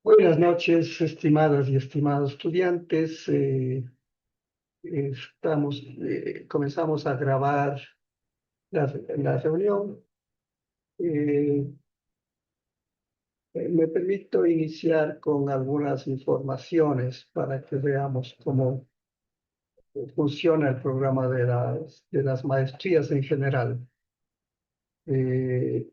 Buenas noches, estimadas y estimados estudiantes. Comenzamos a grabar la reunión. Eh, Me permito iniciar con algunas informaciones para que veamos cómo funciona el programa de las maestrías en general. Eh,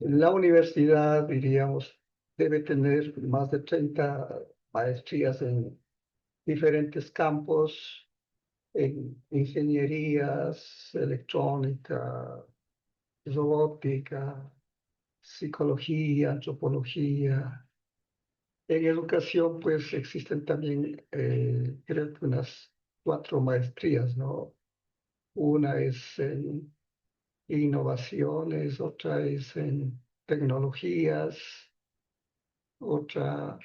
la universidad, diríamos, debe tener más de 30 maestrías en diferentes campos en ingenierías, electrónica, robótica, psicología, antropología. En educación, pues existen también, creo que unas 4 maestrías, ¿no? Una es en innovaciones, otra es en tecnologías, otra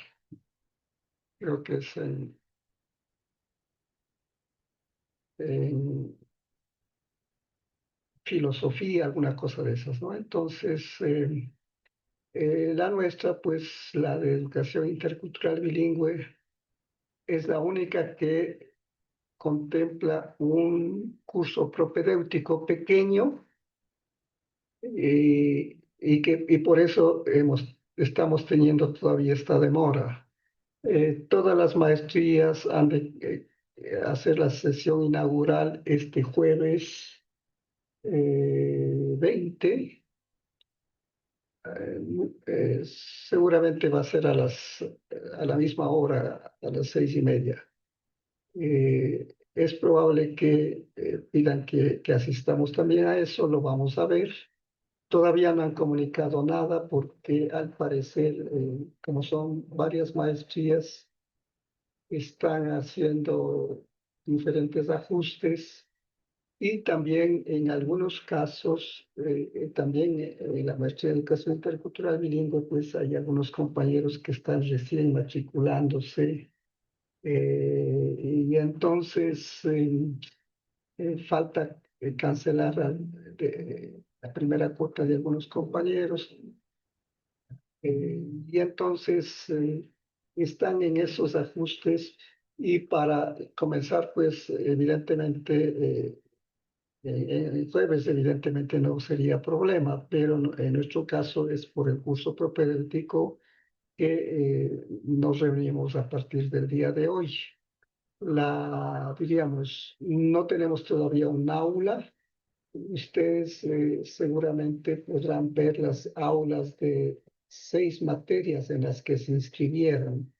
creo que es en filosofía, alguna cosa de esas, ¿no? Entonces, la nuestra, pues la de educación intercultural bilingüe, es la única que contempla un curso propedéutico pequeño y por eso estamos teniendo todavía esta demora. Todas las maestrías han de hacer la sesión inaugural este jueves 20. Seguramente va a ser a la misma hora, a las 6:30. Es probable que pidan que asistamos también a eso, lo vamos a ver. Todavía no han comunicado nada porque al parecer, como son varias maestrías, están haciendo diferentes ajustes y también en algunos casos, también en la maestría de educación intercultural bilingüe, pues hay algunos compañeros que están recién matriculándose y entonces falta cancelar la primera cuota de algunos compañeros y entonces están en esos ajustes y para comenzar, pues evidentemente el jueves evidentemente no sería problema, pero en nuestro caso es por el curso propedéutico que nos reunimos a partir del día de hoy. Diríamos, no tenemos todavía un aula. Ustedes seguramente podrán ver las aulas de 6 materias en las que se inscribieron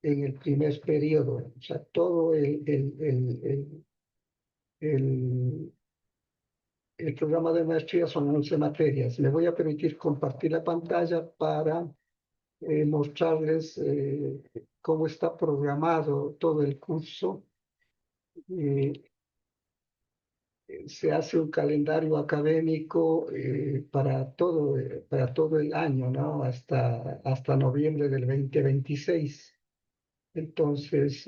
en el primer periodo. O sea, todo el el programa de maestría son 11 materias. Me voy a permitir compartir la pantalla para mostrarles cómo está programado todo el curso. Eh, Se hace un calendario académico para todo el año, ¿no? Hasta noviembre del 2026. Entonces,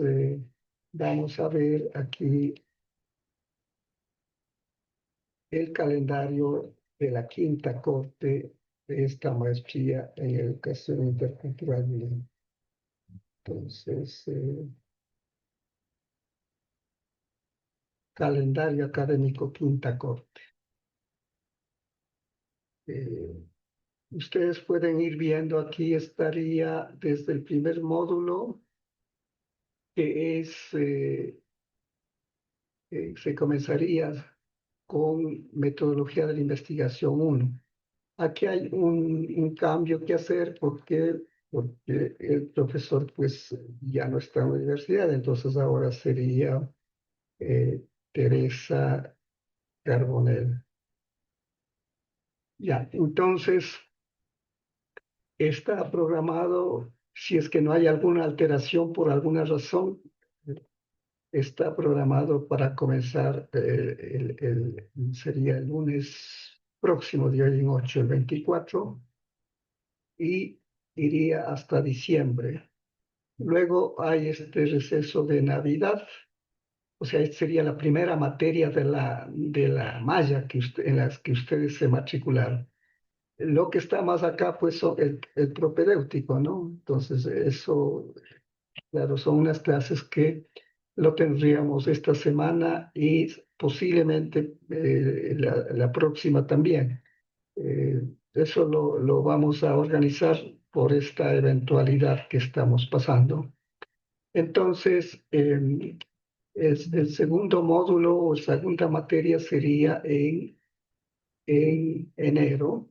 vamos a ver aquí el calendario de la quinta corte de esta maestría en educación intercultural bilingüe. Entonces, calendario académico quinta corte. Eh, Ustedes pueden ir viendo aquí, estaría desde el primer módulo, que se comenzaría con metodología de la investigación 1. Aquí hay un cambio que hacer porque el profesor pues ya no está en la universidad, entonces ahora sería Teresa Carbonell. Ya, entonces está programado, si es que no hay alguna alteración por alguna razón, está programado para comenzar sería el lunes próximo, de hoy en 8, el 24, y iría hasta diciembre. Luego hay este receso de Navidad, o sea, esta sería la primera materia de la malla en las que ustedes se matricularon. Lo que está más acá, pues, son el propedéutico, ¿no? Entonces, eso, claro, son unas clases que lo tendríamos esta semana y posiblemente la próxima también. Eh, Eso lo vamos a organizar por esta eventualidad que estamos pasando. Entonces, el segundo módulo o segunda materia sería en enero.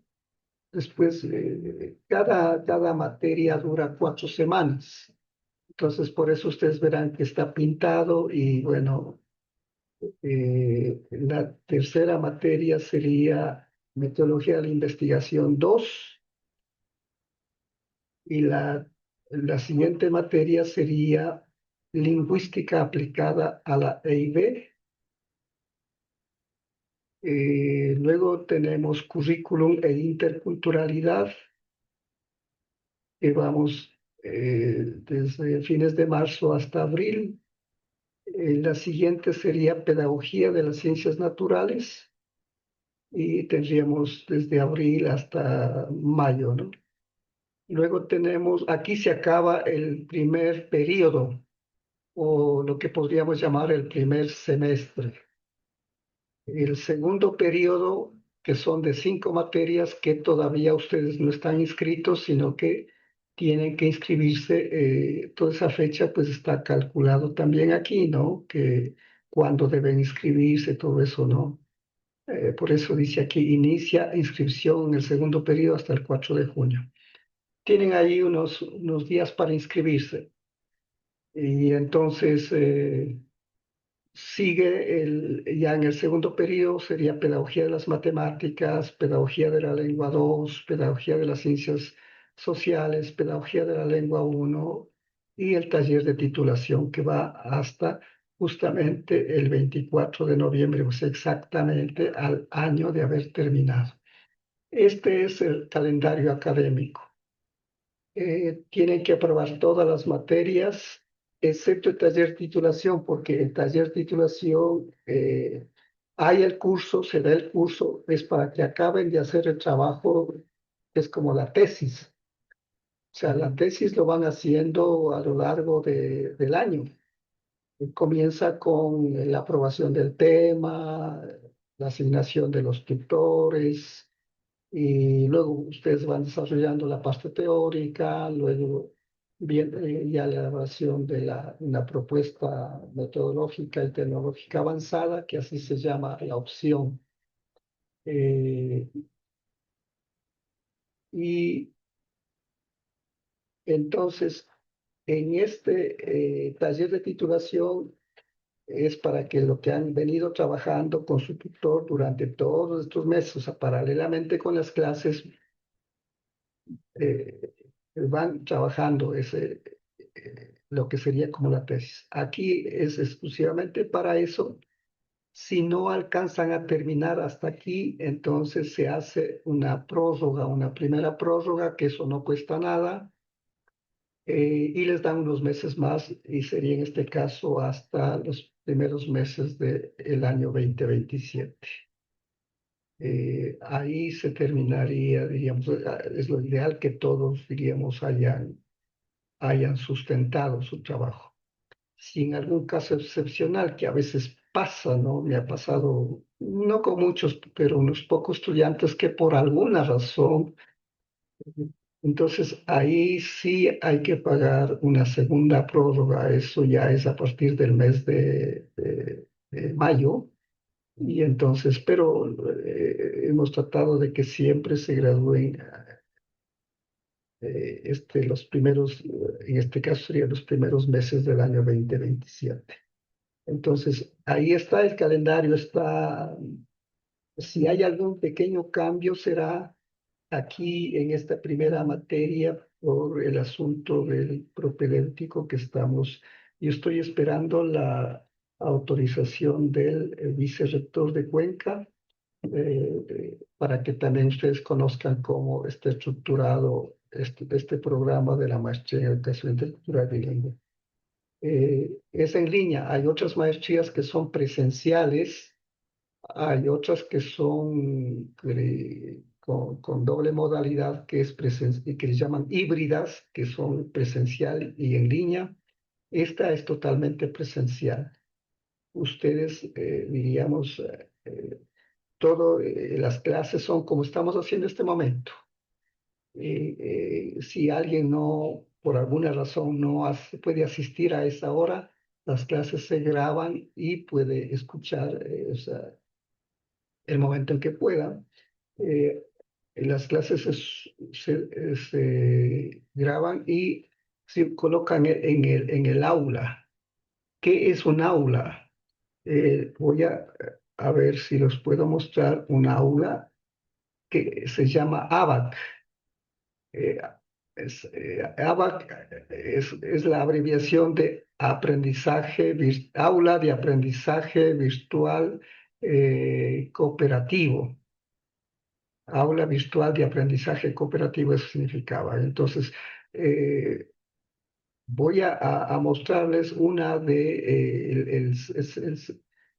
Después, cada materia dura 4 semanas. Entonces, por eso ustedes verán que está pintado y bueno, la tercera materia sería Metodología de la Investigación 2 y la siguiente materia sería Lingüística aplicada a la EIB. Luego tenemos Currículum e Interculturalidad, que vamos desde fines de marzo hasta abril. La siguiente sería Pedagogía de las Ciencias Naturales y tendríamos desde abril hasta mayo, ¿no? Luego tenemos, aquí se acaba el primer periodo o lo que podríamos llamar el primer semestre. El segundo periodo, que son de 5 materias que todavía ustedes no están inscritos, sino que tienen que inscribirse, toda esa fecha pues está calculado también aquí, ¿no? Que cuándo deben inscribirse, todo eso, ¿no? Por eso dice aquí, inicia inscripción en el segundo periodo hasta el 4 de junio. Tienen ahí unos días para inscribirse. Y entonces, sigue ya en el segundo periodo sería Pedagogía de las Matemáticas, Pedagogía de la Lengua 2, Pedagogía de las Ciencias Sociales, Pedagogía de la Lengua 1 y el taller de titulación que va hasta justamente el 24 de noviembre, o sea, exactamente al año de haber terminado. Este es el calendario académico. Tienen que aprobar todas las materias, excepto el taller titulación, porque el taller titulación, hay el curso, se da el curso, es para que acaben de hacer el trabajo, es como la tesis. O sea, la tesis lo van haciendo a lo largo del año. Comienza con la aprobación del tema, la asignación de los tutores, y luego ustedes van desarrollando la parte teórica, luego viene ya la elaboración de una propuesta metodológica y tecnológica avanzada, que así se llama la opción. Eh, y entonces, en este taller de titulación es para que lo que han venido trabajando con su tutor durante todos estos meses, o sea, paralelamente con las clases, eh, van trabajando lo que sería como la tesis. Aquí es exclusivamente para eso. Si no alcanzan a terminar hasta aquí, entonces se hace una prórroga, una primera prórroga, que eso no cuesta nada, y les dan unos meses más, y sería en este caso hasta los primeros meses del año 2027. Ahí se terminaría, diríamos, es lo ideal que todos, diríamos, hayan sustentado su trabajo. Si en algún caso excepcional, que a veces pasa, ¿no? Me ha pasado, no con muchos, pero unos pocos estudiantes que por alguna razón, entonces ahí sí hay que pagar una segunda prórroga, eso ya es a partir del mes de mayo, y entonces, pero hemos tratado de que siempre se gradúen, los primeros, en este caso serían los primeros meses del año 2027. Entonces, ahí está el calendario, está, si hay algún pequeño cambio será aquí en esta primera materia por el asunto del propedéutico que estamos. Yo estoy esperando la autorización del vicerrector de Cuenca, para que también ustedes conozcan cómo está estructurado este programa de la maestría en educación intercultural bilingüe. Es en línea. Hay otras maestrías que son presenciales, hay otras que son con doble modalidad, que es que se llaman híbridas, que son presencial y en línea. Esta es totalmente presencial. Ustedes, diríamos, las clases son como estamos haciendo este momento. Si alguien no, por alguna razón, puede asistir a esa hora, las clases se graban y puede escuchar el momento en que pueda. Eh, las clases se graban y se colocan en el aula. ¿Qué es un aula? Voy a ver si los puedo mostrar un aula que se llama ABAC. Eh, ABAC es la abreviación de aula de aprendizaje virtual cooperativo. Aula virtual de aprendizaje cooperativo, eso significaba. Entonces, eh, voy a mostrarles una de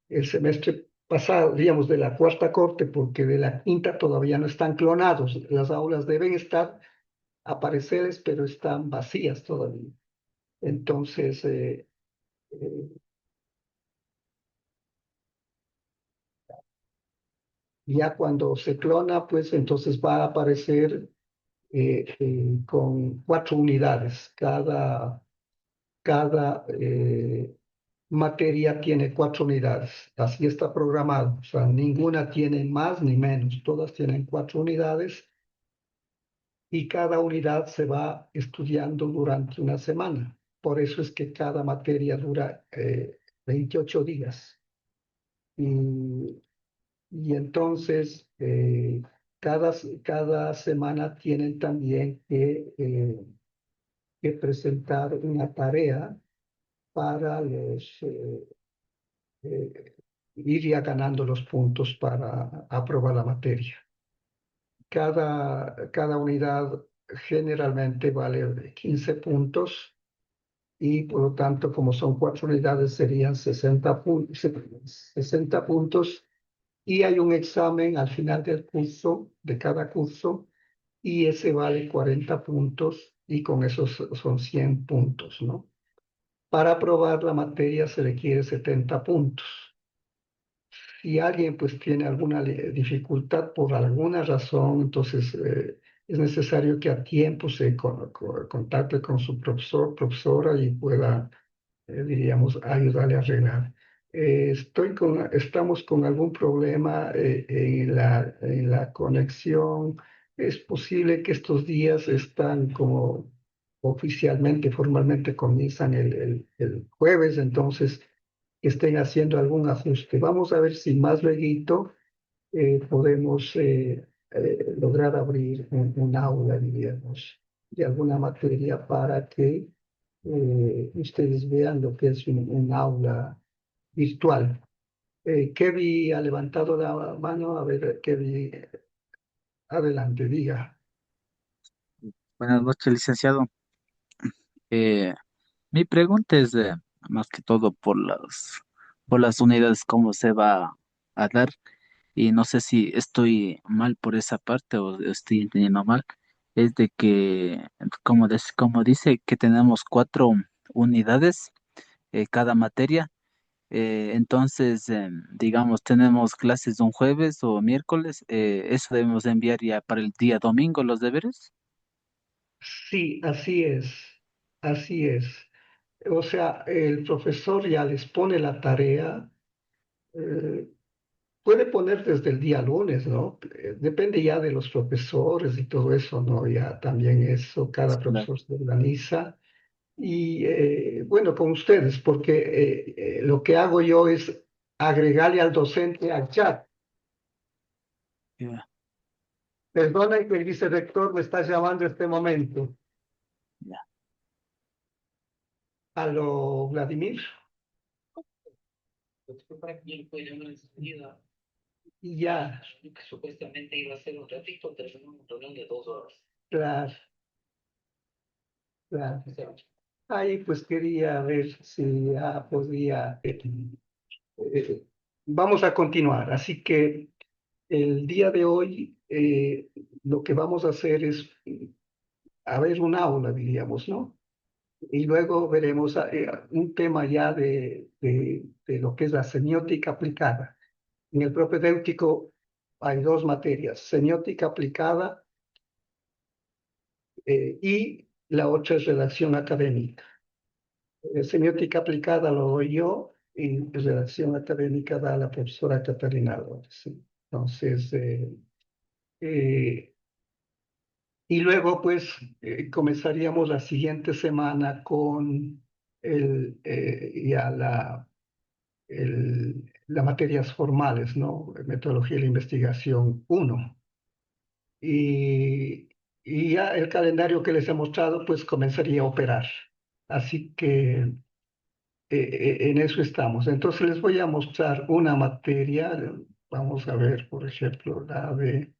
el semestre pasado, digamos, de la cuarta corte, porque de la quinta todavía no están clonados. Las aulas deben estar apareceres, pero están vacías todavía. Entonces, eh, ya cuando se clona, pues entonces va a aparecer con 4 unidades. Cada materia tiene 4 unidades. Así está programado. O sea, ninguna tiene más ni menos. Todas tienen 4 unidades y cada unidad se va estudiando durante una semana. Por eso es que cada materia dura 28 días. Y, y entonces, cada semana tienen también que presentar una tarea para eh, ir ya ganando los puntos para aprobar la materia. Cada unidad generalmente vale 15 puntos y por lo tanto, como son 4 unidades, serían 60 puntos y hay un examen al final del curso, de cada curso, y ese vale 40 puntos y con esos son 100 puntos, ¿no? Para aprobar la materia se requiere 70 puntos. Si alguien pues tiene alguna dificultad por alguna razón, entonces es necesario que a tiempo se contacte con su profesor, profesora y pueda, diríamos, ayudarle a arreglar. Estamos con algún problema en la conexión. Es posible que estos días están como oficialmente, formalmente comienzan el jueves, entonces que estén haciendo algún ajuste. Vamos a ver si más luego podemos lograr abrir un aula, diríamos, de alguna materia para que ustedes vean lo que es un aula virtual. Kevin ha levantado la mano, a ver, Kevin, adelante, diga. Buenas noches, licenciado. Eh, Mi pregunta es más que todo por las unidades, cómo se va a dar. Y no sé si estoy mal por esa parte o estoy entendiendo mal. Es de que, como dice, que tenemos 4 unidades cada materia. Entonces, digamos, tenemos clases un jueves o miércoles. Eso debemos enviar ya para el día domingo los deberes. Sí, así es. O sea, el profesor ya les pone la tarea. eh, Puede poner desde el día lunes, ¿no? Depende ya de los profesores y todo eso, ¿no? Ya también eso, cada Claro. profesor se organiza. Y bueno, con ustedes, porque lo que hago yo es agregarle al docente al chat. Ya, Perdona que el vicerrector me está llamando en este momento. ya. Aló, Vladimir. Y ya, claro, claro. Ahí pues quería ver si ya podía. Vamos a continuar, así que. El día de hoy lo que vamos a hacer es a ver un aula, diríamos, ¿no? Y luego veremos un tema ya de lo que es la semiótica aplicada. En el propedéutico hay dos materias, semiótica aplicada y la otra es redacción académica. Semiótica aplicada lo doy yo y redacción académica da la profesora Catalina Álvarez. ¿Sí? Entonces, eh, y luego pues comenzaríamos la siguiente semana con ya las materias formales, ¿no? Metodología de la investigación uno. Y, y ya el calendario que les he mostrado pues comenzaría a operar. Así que en eso estamos. Entonces les voy a mostrar una materia. Vamos a ver, por ejemplo, la de...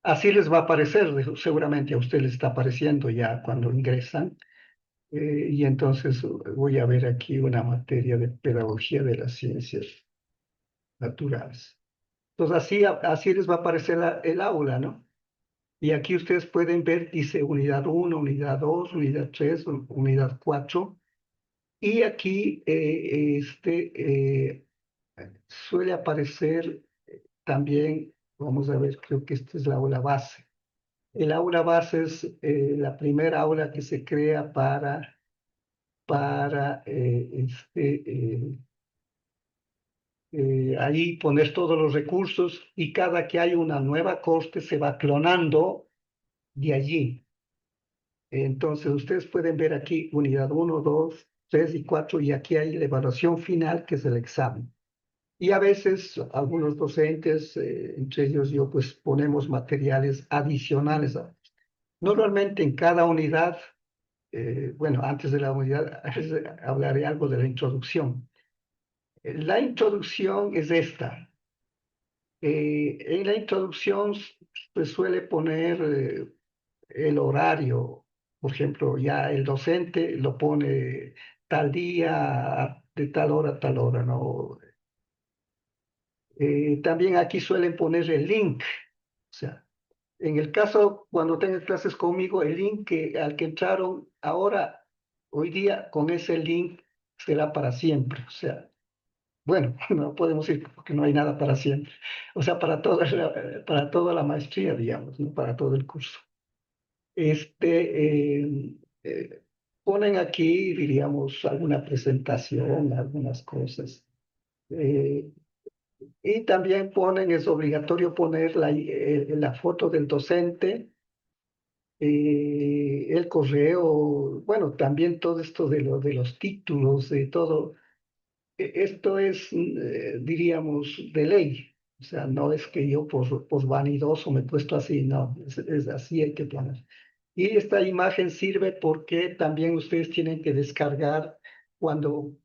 Así les va a aparecer, seguramente a usted les está apareciendo ya cuando ingresan. Y entonces voy a ver aquí una materia de pedagogía de las ciencias naturales. Entonces así les va a aparecer el aula, ¿no? Y aquí ustedes pueden ver, dice unidad uno, unidad 2, unidad 3, unidad 4. Y aquí suele aparecer también, vamos a ver, creo que esta es la aula base. El aula base es la primera aula que se crea para ahí poner todos los recursos y cada que hay una nueva corte se va clonando de allí. Entonces ustedes pueden ver aquí unidad uno, 2, 3 y 4 y aquí hay la evaluación final que es el examen. Y a veces algunos docentes, entre ellos yo, pues ponemos materiales adicionales. Normalmente en cada unidad, bueno, antes de la unidad hablaré algo de la introducción. La introducción es esta. En la introducción se suele poner el horario, por ejemplo, ya el docente lo pone tal día, de tal hora a tal hora, ¿no? También aquí suelen poner el link, o sea, en el caso cuando tengan clases conmigo, el link al que entraron ahora, hoy día, con ese link será para siempre, o sea, bueno, no podemos ir porque no hay nada para siempre, o sea, para toda la maestría, digamos, ¿no? Para todo el curso. Eh, ponen aquí, diríamos, alguna presentación, algunas cosas. Eh, y también ponen, es obligatorio poner la foto del docente, el correo, bueno, también todo esto de los títulos, de todo. Esto es, diríamos, de ley. O sea, no es que yo por vanidoso me he puesto así, no, es así hay que poner. Y esta imagen sirve porque también ustedes tienen que descargar cuando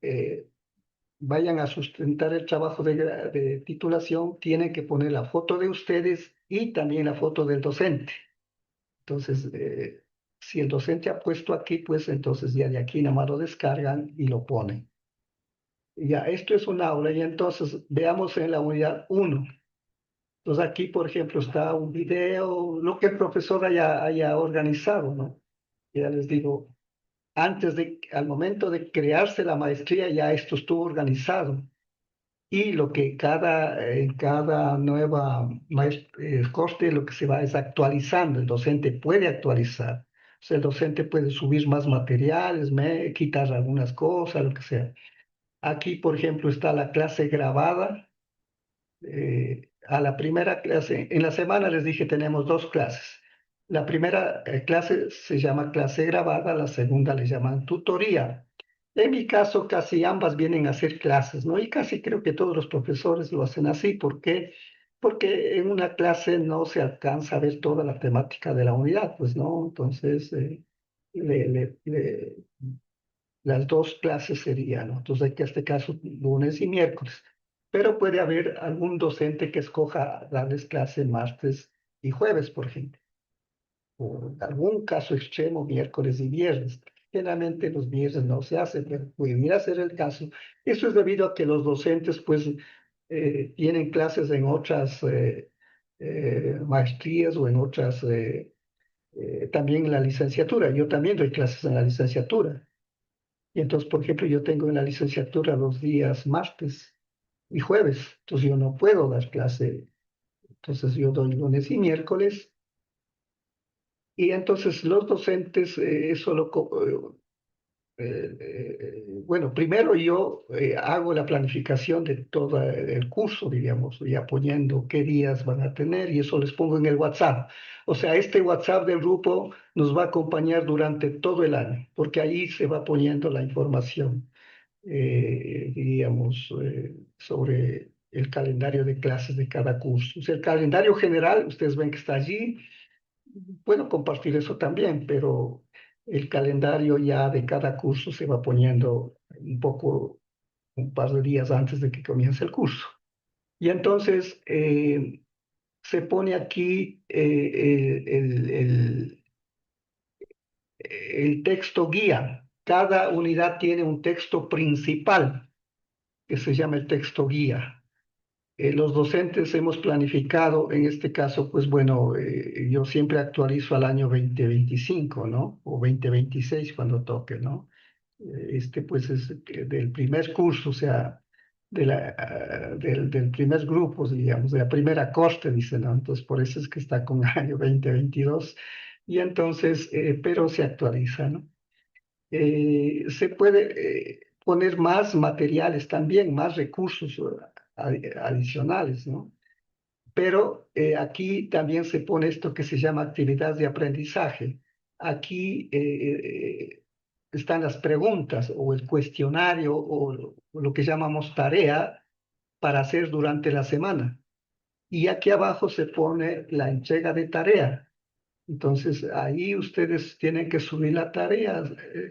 vayan a sustentar el trabajo de titulación, tienen que poner la foto de ustedes y también la foto del docente. Entonces, si el docente ha puesto aquí, pues entonces ya de aquí nada más lo descargan y lo ponen. Ya, esto es un aula y entonces veamos en la unidad uno. Entonces aquí, por ejemplo, está un video, lo que el profesor haya organizado, ¿no? Ya les digo, al momento de crearse la maestría, ya esto estuvo organizado. Y lo que en cada nueva corte, lo que se va es actualizando. El docente puede actualizar. O sea, el docente puede subir más materiales, quitar algunas cosas, lo que sea. Aquí, por ejemplo, está la clase grabada. A la primera clase, en la semana les dije tenemos dos clases. La primera clase se llama clase grabada, la segunda le llaman tutoría. En mi caso, casi ambas vienen a ser clases, ¿no? Y casi creo que todos los profesores lo hacen así. ¿Por qué? Porque en una clase no se alcanza a ver toda la temática de la unidad, pues, ¿no? Entonces, le, le- le- las dos clases serían, ¿no? Entonces, en este caso, lunes y miércoles. Pero puede haber algún docente que escoja darles clase martes y jueves, por ejemplo. O en algún caso extremo, miércoles y viernes. Generalmente los viernes no se hace, pero pudiera ser el caso. Eso es debido a que los docentes, pues, tienen clases en otras maestrías o en otras, también en la licenciatura. Yo también doy clases en la licenciatura. Y entonces, por ejemplo, yo tengo en la licenciatura los días martes y jueves. Entonces yo no puedo dar clase. Entonces yo doy lunes y miércoles. Y entonces los docentes, bueno, primero yo hago la planificación de todo el curso, digamos, ya poniendo qué días van a tener y eso les pongo en el WhatsApp. O sea, este WhatsApp del grupo nos va a acompañar durante todo el año, porque ahí se va poniendo la información, diríamos, sobre el calendario de clases de cada curso. O sea, el calendario general, ustedes ven que está allí. Puedo compartir eso también, pero el calendario ya de cada curso se va poniendo un poco, un par de días antes de que comience el curso. Y entonces se pone aquí el texto guía. Cada unidad tiene un texto principal que se llama el texto guía. Los docentes hemos planificado, en este caso, pues bueno, yo siempre actualizo al año 2025, ¿no? O 2026 cuando toque, ¿no? Este pues es del primer curso, o sea, del primer grupo, digamos, de la primera corte, dice, ¿no? Entonces, por eso es que está con el año 2022 y entonces, pero se actualiza, ¿no? Se puede poner más materiales también, más recursos adicionales, ¿no? Pero aquí también se pone esto que se llama actividad de aprendizaje. Aquí están las preguntas o el cuestionario o lo que llamamos tarea para hacer durante la semana. Y aquí abajo se pone la entrega de tarea. Entonces, ahí ustedes tienen que subir la tarea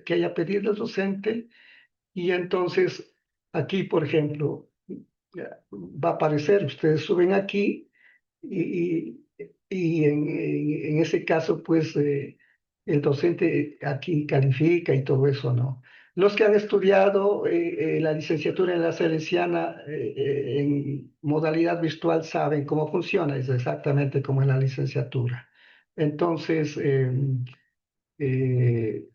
que haya pedido el docente y entonces aquí, por ejemplo, va a aparecer, ustedes suben aquí y en ese caso, pues el docente aquí califica y todo eso, ¿no? Los que han estudiado la licenciatura en la Salesiana en modalidad virtual saben cómo funciona, es exactamente como en la licenciatura. Entonces, eh,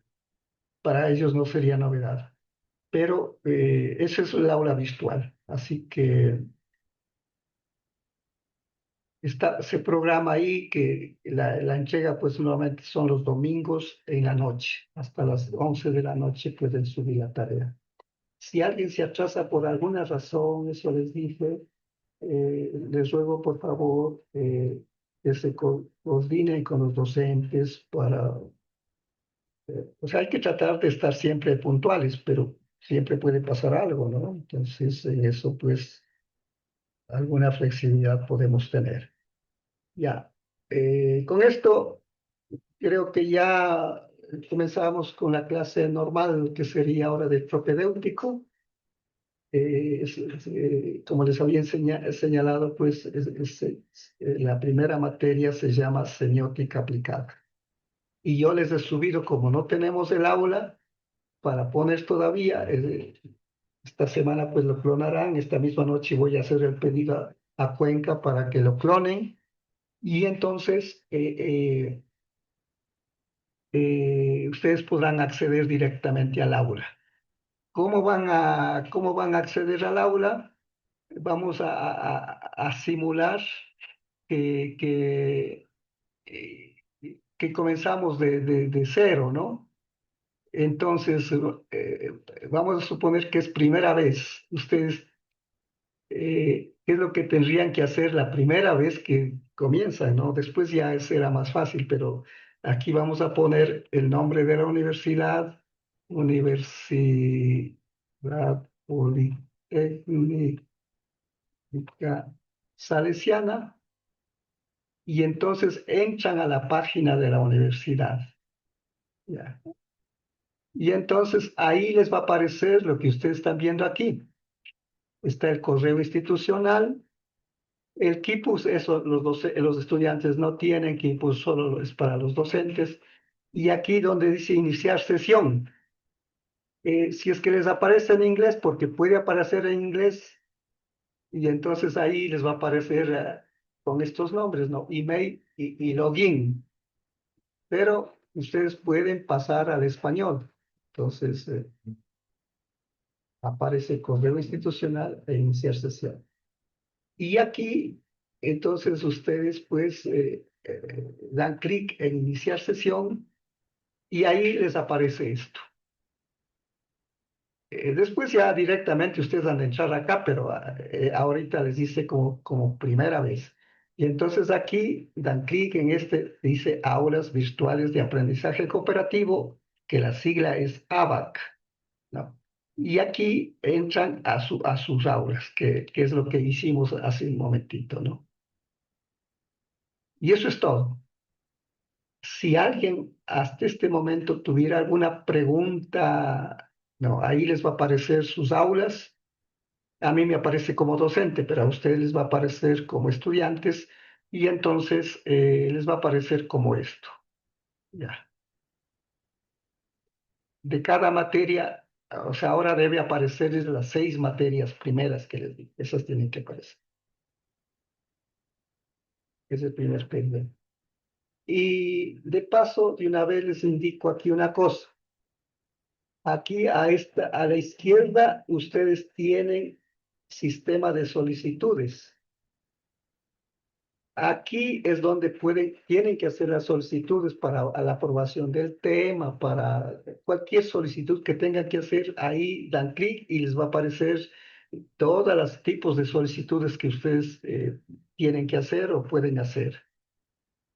para ellos no sería novedad, pero ese es el aula virtual, así que se programa ahí que la entrega pues nuevamente son los domingos en la noche, hasta las 11 de la noche pueden subir la tarea. Si alguien se atrasa por alguna razón, eso les dije, les ruego por favor que se coordinen con los docentes para, o sea, hay que tratar de estar siempre puntuales, pero siempre puede pasar algo, ¿no? Entonces, en eso pues alguna flexibilidad podemos tener. Ya, con esto creo que ya comenzamos con la clase normal, que sería ahora de propedéutico. Como les había señalado, pues la primera materia se llama semiótica aplicada. Y yo les he subido, como no tenemos el aula para poner todavía, esta semana pues lo clonarán, esta misma noche voy a hacer el pedido a Cuenca para que lo clonen. Y entonces ustedes podrán acceder directamente al aula. Cómo van a acceder al aula? Vamos a simular que, que, eh, que comenzamos de cero, ¿no? Entonces, vamos a suponer que es primera vez. Ustedes, ¿qué es lo que tendrían que hacer la primera vez que comienzan, ¿no? Después ya será más fácil, pero aquí vamos a poner el nombre de la universidad, Universidad Politécnica Salesiana, y entonces entran a la página de la universidad. ¿Ya? Y entonces ahí les va a aparecer lo que ustedes están viendo aquí. Está el correo institucional. El Kipus, eso los estudiantes no tienen, Kipus solo es para los docentes. Y aquí donde dice iniciar sesión, si es que les aparece en inglés, porque puede aparecer en inglés, y entonces ahí les va a aparecer con estos nombres, ¿no? Email y login, pero ustedes pueden pasar al español. Entonces, aparece correo institucional e iniciar sesión. Y aquí, entonces, ustedes pues dan clic en iniciar sesión y ahí les aparece esto. Después ya directamente ustedes han de entrar acá, pero ahorita les dice como primera vez. Y entonces aquí dan clic en este, dice Aulas Virtuales de Aprendizaje Cooperativo, que la sigla es ABAC, ¿no? Y aquí entran a sus aulas, que es lo que hicimos hace un momentito, ¿no? Y eso es todo. Si alguien hasta este momento tuviera alguna pregunta, no, ahí les va a aparecer sus aulas. A mí me aparece como docente, pero a ustedes les va a aparecer como estudiantes y entonces les va a aparecer como esto. Ya. De cada materia, o sea, ahora debe aparecer las 6 materias primeras que les di. Esas tienen que aparecer. Es el primer periodo. Y de paso, de una vez les indico aquí una cosa. Aquí a la izquierda, ustedes tienen sistema de solicitudes. Aquí es donde tienen que hacer las solicitudes para la aprobación del tema, para cualquier solicitud que tengan que hacer, ahí dan clic y les va a aparecer todos los tipos de solicitudes que ustedes tienen que hacer o pueden hacer.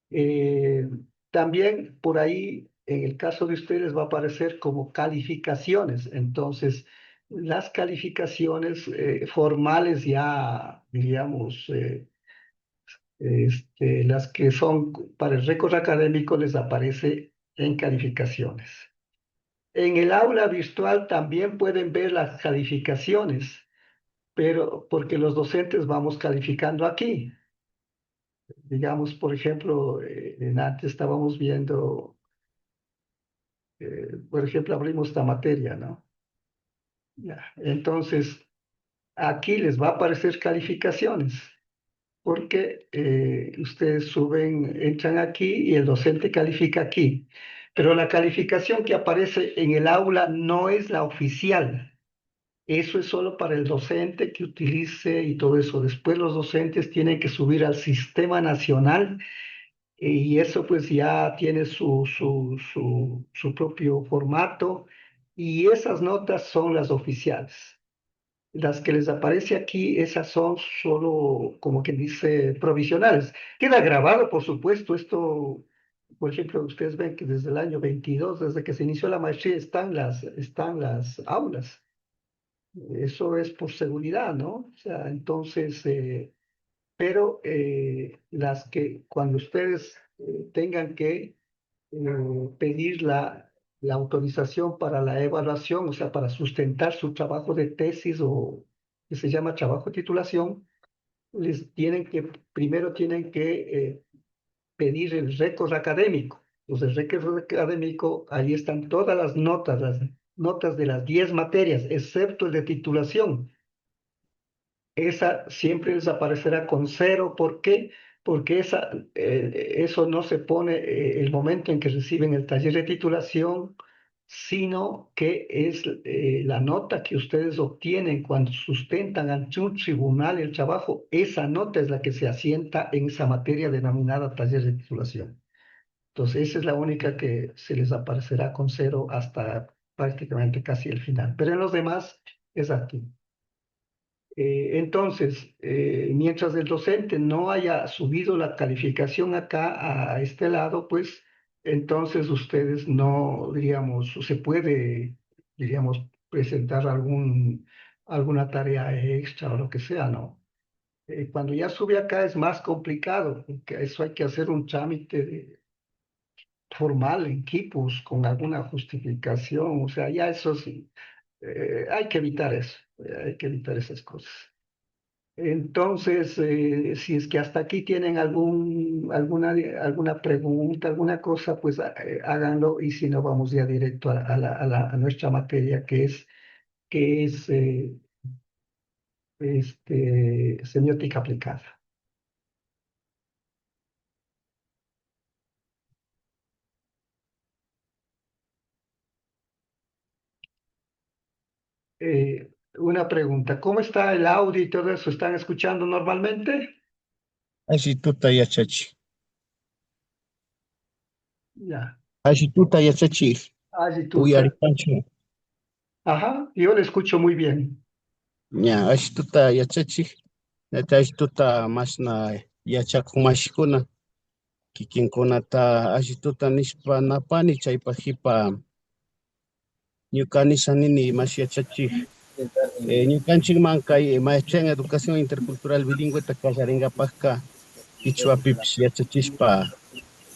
Eh, También por ahí, en el caso de ustedes, va a aparecer como calificaciones. Entonces, las calificaciones formales ya, diríamos, las que son para el récord académico les aparece en calificaciones. En el aula virtual también pueden ver las calificaciones, pero porque los docentes vamos calificando aquí. Digamos, por ejemplo, antes estábamos viendo, por ejemplo, abrimos esta materia, ¿no? Ya. Entonces, aquí les va a aparecer calificaciones, porque ustedes suben, entran aquí y el docente califica aquí. Pero la calificación que aparece en el aula no es la oficial. Eso es solo para el docente que utilice y todo eso. Después los docentes tienen que subir al sistema nacional y eso pues ya tiene su propio formato y esas notas son las oficiales. Las que les aparece aquí, esas son solo, como quien dice, provisionales. Queda grabado, por supuesto, esto, por ejemplo, ustedes ven que desde el año 22, desde que se inició la maestría, están las aulas. Eso es por seguridad, ¿no? O sea, entonces, pero las que cuando ustedes tengan que pedir la autorización para la evaluación, o sea, para sustentar su trabajo de tesis o que se llama trabajo de titulación, primero tienen que pedir el récord académico. Entonces, el récord académico, ahí están todas las notas de las 10 materias, excepto el de titulación. Esa siempre les aparecerá con cero. ¿Por qué? Porque eso no se pone el momento en que reciben el taller de titulación, sino que es la nota que ustedes obtienen cuando sustentan ante un tribunal el trabajo. Esa nota es la que se asienta en esa materia denominada taller de titulación. Entonces, esa es la única que se les aparecerá con cero hasta prácticamente casi el final. Pero en los demás es aquí. Entonces, mientras el docente no haya subido la calificación acá a este lado, pues entonces ustedes no, diríamos, se puede, diríamos, presentar alguna tarea extra o lo que sea, ¿no? Cuando ya sube acá es más complicado, porque eso hay que hacer un trámite formal en Quipus con alguna justificación, o sea, ya eso sí, hay que evitar eso, hay que evitar esas cosas. Entonces, si es que hasta aquí tienen alguna pregunta, alguna cosa, pues háganlo y si no, vamos ya directo a nuestra materia que es semiótica aplicada. Una pregunta, ¿cómo está el audio y todo eso? ¿Están escuchando normalmente? Ashituta yachachi. Ya. Ashituta yachachi. Allí tú estás. Uyaripancho. Ajá, yo le escucho muy bien. Ña, ashituta yachachi. Neta ashituta masna yachakumashkuna. Kikinkunata ashituta nishpa napani chaypajipa ñukanisha nini mas yachachi. Ñukanchikman kay maestría en educación intercultural bilingüe kallaringapajka Quichuapipish yachachispa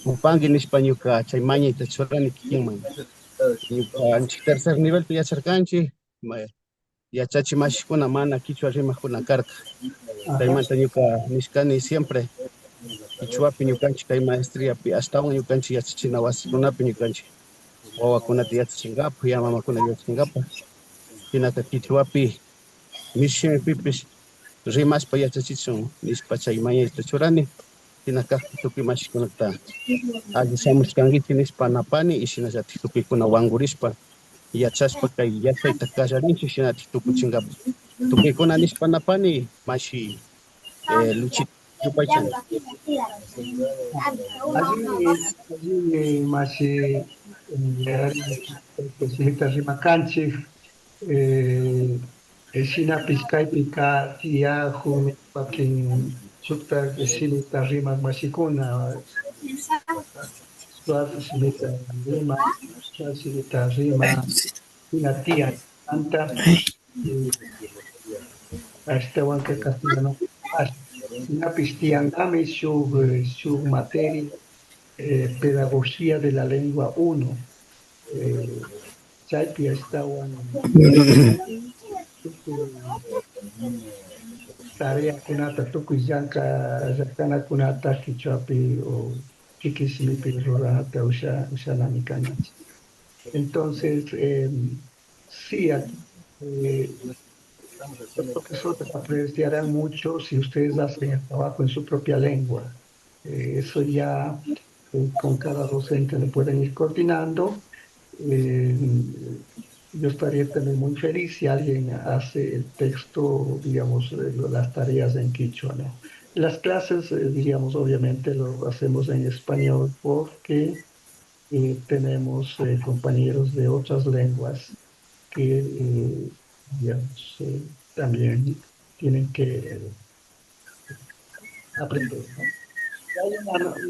upangi nishpa ñuka chay mañayta churani kikinman. Ñukanchik tercer nivelpi yacharkanchik yachachi mashikuna mana kichwa rimakuna karka. Ajá. Chaymanta ñuka nishkani siempre kichwapi ñukanchik kay maestriapi ashtawan ñukanchik yachachina wasikunapi ñukanchik wawakunata yachachinkapak yamamakuna yachachinkapak hinaka kichwapi mishimipipish rimashpa yachachichun nishpa chay mañayta churani hinaka tukuy mashikunata alli shamushkankichik nishpa napani y shinallatik tukuykuna wangurishpa yachashpa kay yachayta kallarinchik shinatik tukuchinkapak tukuykuna nishpa napani mashi Luchito Yupaychan. Allí más especialistas rimacanchi, Shina Piscaipica, Tiahu, Paquin, Sukta, Shilita Rimas Mashikuna, Suaz, Shilita Rima, Shilita Rima, una tía, Anta, hasta Huanca Castellano, una pistiangame su materia, pedagogía de la lengua uno. Chaypi estaban tarea kunata tukuy llanka llankana kunata kichwapi o kikishimipi ruranata ushanami kanachik. Entonces, sí, aquí, los profesores apreciarán mucho si ustedes hacen el trabajo en su propia lengua. Eso ya con cada docente lo pueden ir coordinando. Eh, yo estaría también muy feliz si alguien hace el texto, digamos, las tareas en quichua, ¿no? Las clases, diríamos, obviamente lo hacemos en español porque tenemos compañeros de otras lenguas que, digamos, también tienen que aprender, ¿no? Hay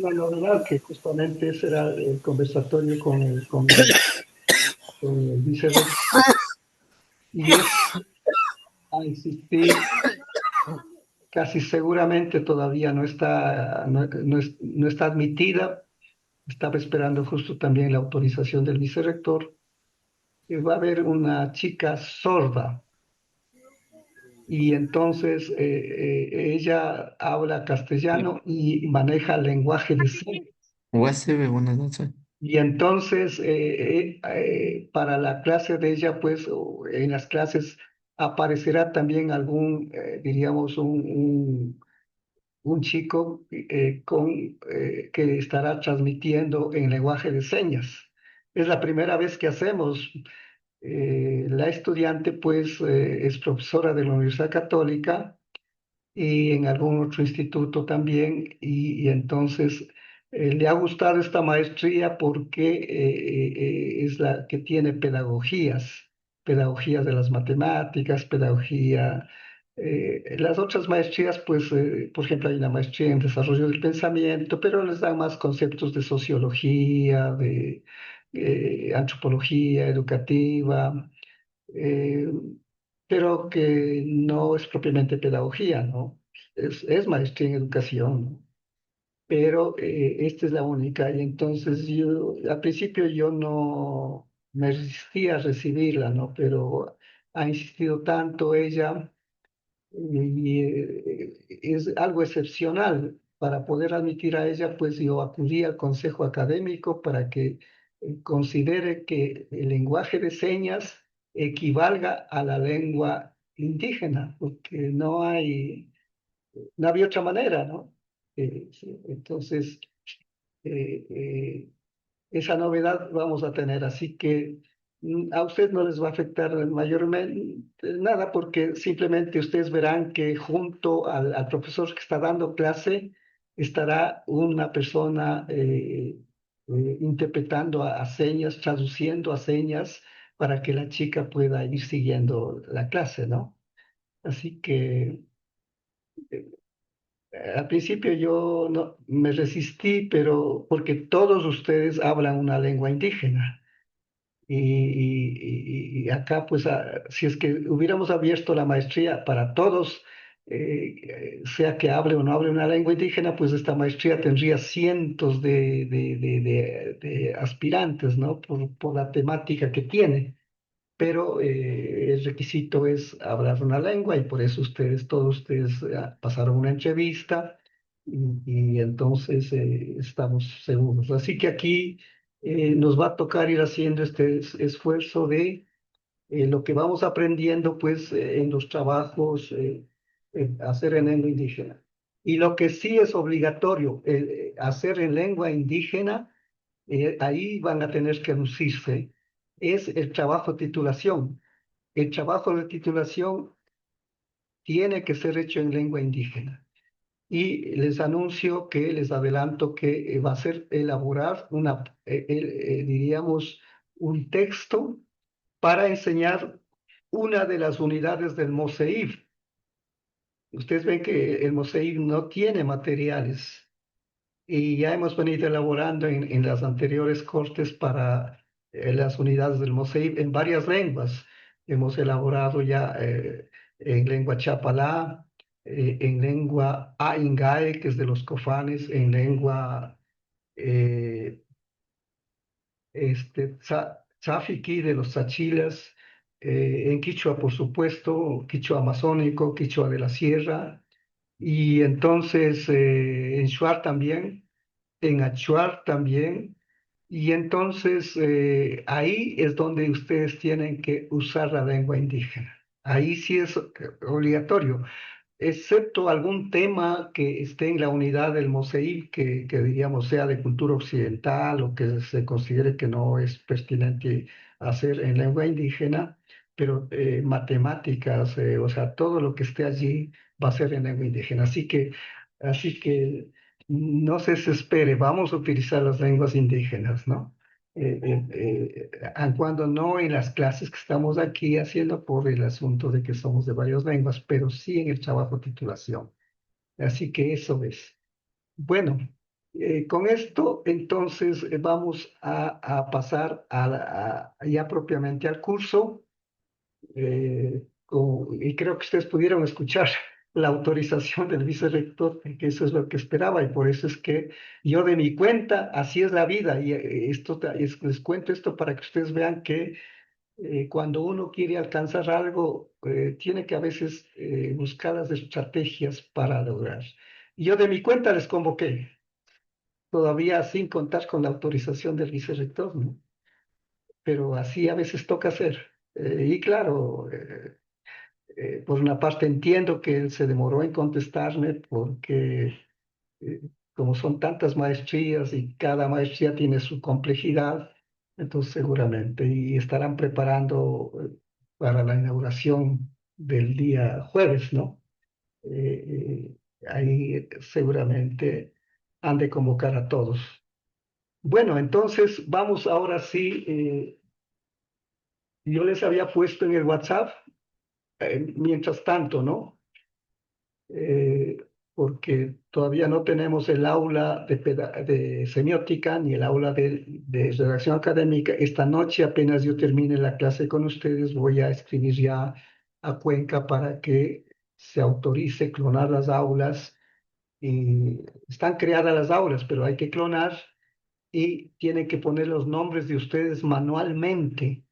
una novedad que justamente será el conversatorio con el vicerrector y es a insistir, casi seguramente todavía no está admitida, estaba esperando justo también la autorización del vicerrector, que va a haber una chica sorda y entonces ella habla castellano y maneja el lenguaje de señas. USB, buenas noches. Y entonces, para la clase de ella, pues, o en las clases aparecerá también algún, diríamos, un chico que estará transmitiendo en lenguaje de señas. Es la primera vez que hacemos. La estudiante, pues, es profesora de la Universidad Católica y en algún otro instituto también, y entonces le ha gustado esta maestría porque es la que tiene pedagogías de las matemáticas, las otras maestrías, pues, por ejemplo, hay una maestría en desarrollo del pensamiento, pero les dan más conceptos de sociología, de antropología educativa, eh, pero que no es propiamente pedagogía, ¿no? Es maestría en educación, ¿no? Pero esta es la única, y entonces al principio yo no me resistía a recibirla, ¿no? Pero ha insistido tanto ella y es algo excepcional. Para poder admitir a ella, pues yo acudí al consejo académico para que considere que el lenguaje de señas equivalga a la lengua indígena, porque no había otra manera, ¿no? Sí, entonces, eh, esa novedad vamos a tener, así que A usted no les va a afectar mayormente nada porque simplemente ustedes verán que junto al profesor que está dando clase estará una persona interpretando a señas, traduciendo a señas para que la chica pueda ir siguiendo la clase, ¿no? Así que al principio yo no, me resistí, pero porque todos ustedes hablan una lengua indígena. Y acá, pues, si es que hubiéramos abierto la maestría para todos, sea que hable o no hable una lengua indígena, pues esta maestría tendría cientos de aspirantes, ¿no? Por la temática que tiene. Pero el requisito es hablar una lengua y por eso ustedes, todos ustedes pasaron una entrevista y entonces estamos seguros. Así que aquí nos va a tocar ir haciendo este esfuerzo de lo que vamos aprendiendo pues en los trabajos, hacer en lengua indígena. Y lo que sí es obligatorio hacer en lengua indígena, ahí van a tener que lucirse, es el trabajo de titulación. El trabajo de titulación tiene que ser hecho en lengua indígena. Y les anuncio que, les adelanto que va a ser elaborar diríamos, un texto para enseñar una de las unidades del MOSEIF. Ustedes ven que el MOSEIF no tiene materiales y ya hemos venido elaborando en las anteriores cortes para las unidades del MOSEIF en varias lenguas. Hemos elaborado ya en lengua chapalá, en lengua aingae, que es de los cofanes, en lengua eh, tzafiqui de los tachilas, en quichua, por supuesto, quichua amazónico, quichua de la sierra, y entonces en shuar también, en achuar también, y entonces ahí es donde ustedes tienen que usar la lengua indígena. Ahí sí es obligatorio excepto algún tema que esté en la unidad del MOSEIF, que diríamos sea de cultura occidental o que se considere que no es pertinente hacer en lengua indígena, pero matemáticas, o sea, todo lo que esté allí va a ser en lengua indígena. Así que no se desespere, vamos a utilizar las lenguas indígenas, ¿no? Aun cuando no en las clases que estamos aquí haciendo por el asunto de que somos de varias lenguas, pero sí en el trabajo titulación. Así que eso es. Bueno, con esto entonces vamos a pasar ya propiamente al curso y creo que ustedes pudieron escuchar la autorización del vicerrector, que eso es lo que esperaba y por eso es que yo de mi cuenta, así es la vida y les cuento esto para que ustedes vean que cuando uno quiere alcanzar algo, tiene que a veces buscar las estrategias para lograr. Y yo de mi cuenta les convoqué, todavía sin contar con la autorización del vicerrector, ¿no? Pero así a veces toca hacer. Y claro, por una parte entiendo que él se demoró en contestarme porque eh, como son tantas maestrías y cada maestría tiene su complejidad, entonces seguramente y estarán preparando para la inauguración del día jueves, ¿no? Ahí seguramente han de convocar a todos. Bueno, entonces vamos ahora sí, yo les había puesto en el WhatsApp, mientras tanto, ¿no? eh, Porque todavía no tenemos el aula de semiótica ni el aula de redacción académica. Esta noche, apenas yo termine la clase con ustedes, voy a escribir ya a Cuenca para que se autorice clonar las aulas. Y están creadas las aulas, pero hay que clonar y tienen que poner los nombres de ustedes manualmente.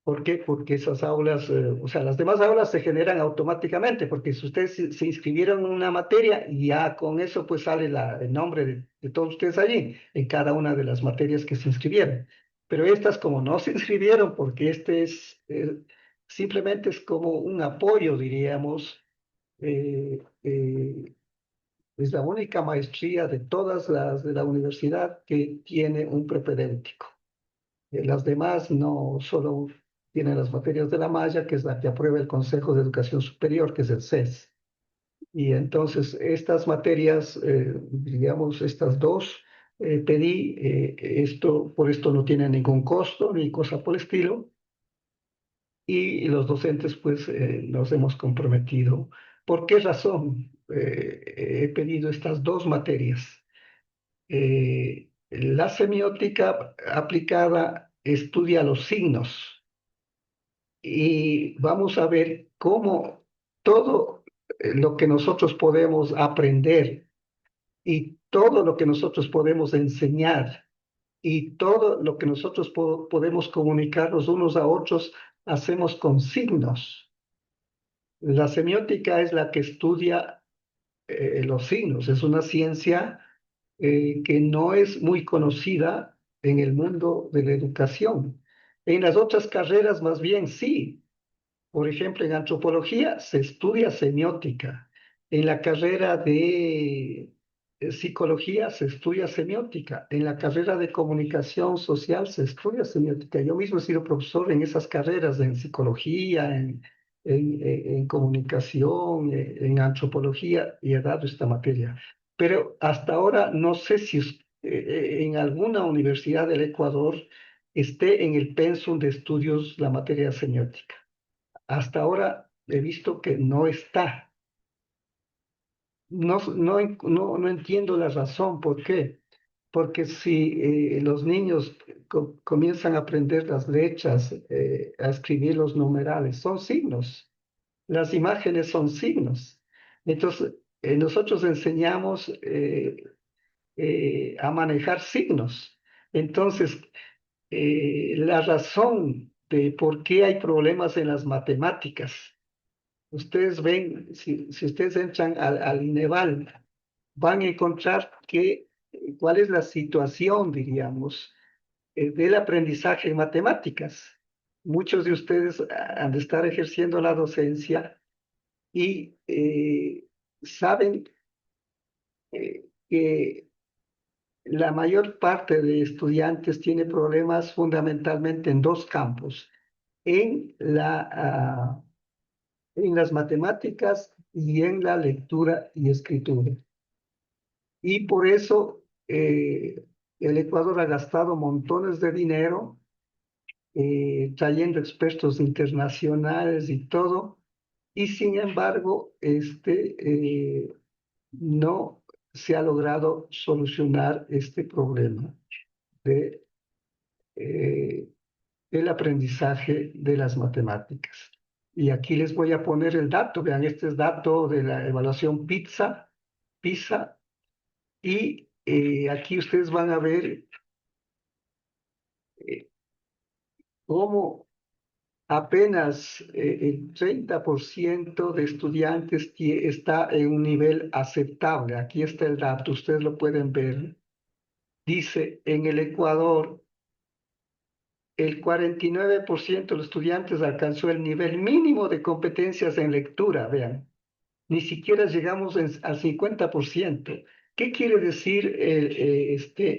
¿Por qué? Porque esas aulas, o sea, las demás aulas se generan automáticamente, porque si ustedes se inscribieron en una materia, y ya con eso pues sale el nombre de todos ustedes allí, en cada una de las materias que se inscribieron. Pero estas como no se inscribieron, porque este es, simplemente es como un apoyo, diríamos, eh, eh, es la única maestría de todas las de la universidad que tiene un propedéutico. Las demás no solo tienen las materias de la malla, que es la que aprueba el Consejo de Educación Superior, que es el CES. Y entonces estas materias, digamos, estas dos, pedí, por esto no tiene ningún costo ni cosa por el estilo, y los docentes pues nos hemos comprometido. ¿Por qué razón he pedido estas dos materias? La semiótica aplicada estudia los signos y vamos a ver cómo todo lo que nosotros podemos aprender y todo lo que nosotros podemos enseñar y todo lo que nosotros podemos comunicar los unos a otros, hacemos con signos. La semiótica es la que estudia los signos, es una ciencia que no es muy conocida en el mundo de la educación. En las otras carreras más bien sí. Por ejemplo, en antropología se estudia semiótica. En la carrera de psicología se estudia semiótica. En la carrera de comunicación social se estudia semiótica. Yo mismo he sido profesor en esas carreras, en psicología, en comunicación, en antropología, y he dado esta materia. Pero hasta ahora no sé si en alguna universidad del Ecuador esté en el pensum de estudios la materia semiótica. Hasta ahora he visto que no está. No entiendo la razón. ¿Por qué? Porque si los niños comienzan a aprender las letras, a escribir los numerales, son signos. Las imágenes son signos. Entonces, nosotros enseñamos a manejar signos. Entonces, la razón de por qué hay problemas en las matemáticas. Ustedes ven, si ustedes entran al INEVAL, van a encontrar cuál es la situación, diríamos, del aprendizaje en matemáticas. Muchos de ustedes han de estar ejerciendo la docencia y saben que la mayor parte de estudiantes tiene problemas fundamentalmente en dos campos, en en las matemáticas y en la lectura y escritura. Y por eso el Ecuador ha gastado montones de dinero trayendo expertos internacionales y todo, y sin embargo, no se ha logrado solucionar este problema de, eh, el aprendizaje de las matemáticas. Y aquí les voy a poner el dato. Vean, este es dato de la evaluación PISA, y aquí ustedes van a ver eh, cómo apenas el 30% de estudiantes está en un nivel aceptable. Aquí está el dato, ustedes lo pueden ver. Dice, en el Ecuador, el 49% de los estudiantes alcanzó el nivel mínimo de competencias en lectura, vean. Ni siquiera llegamos al 50%. ¿Qué quiere decir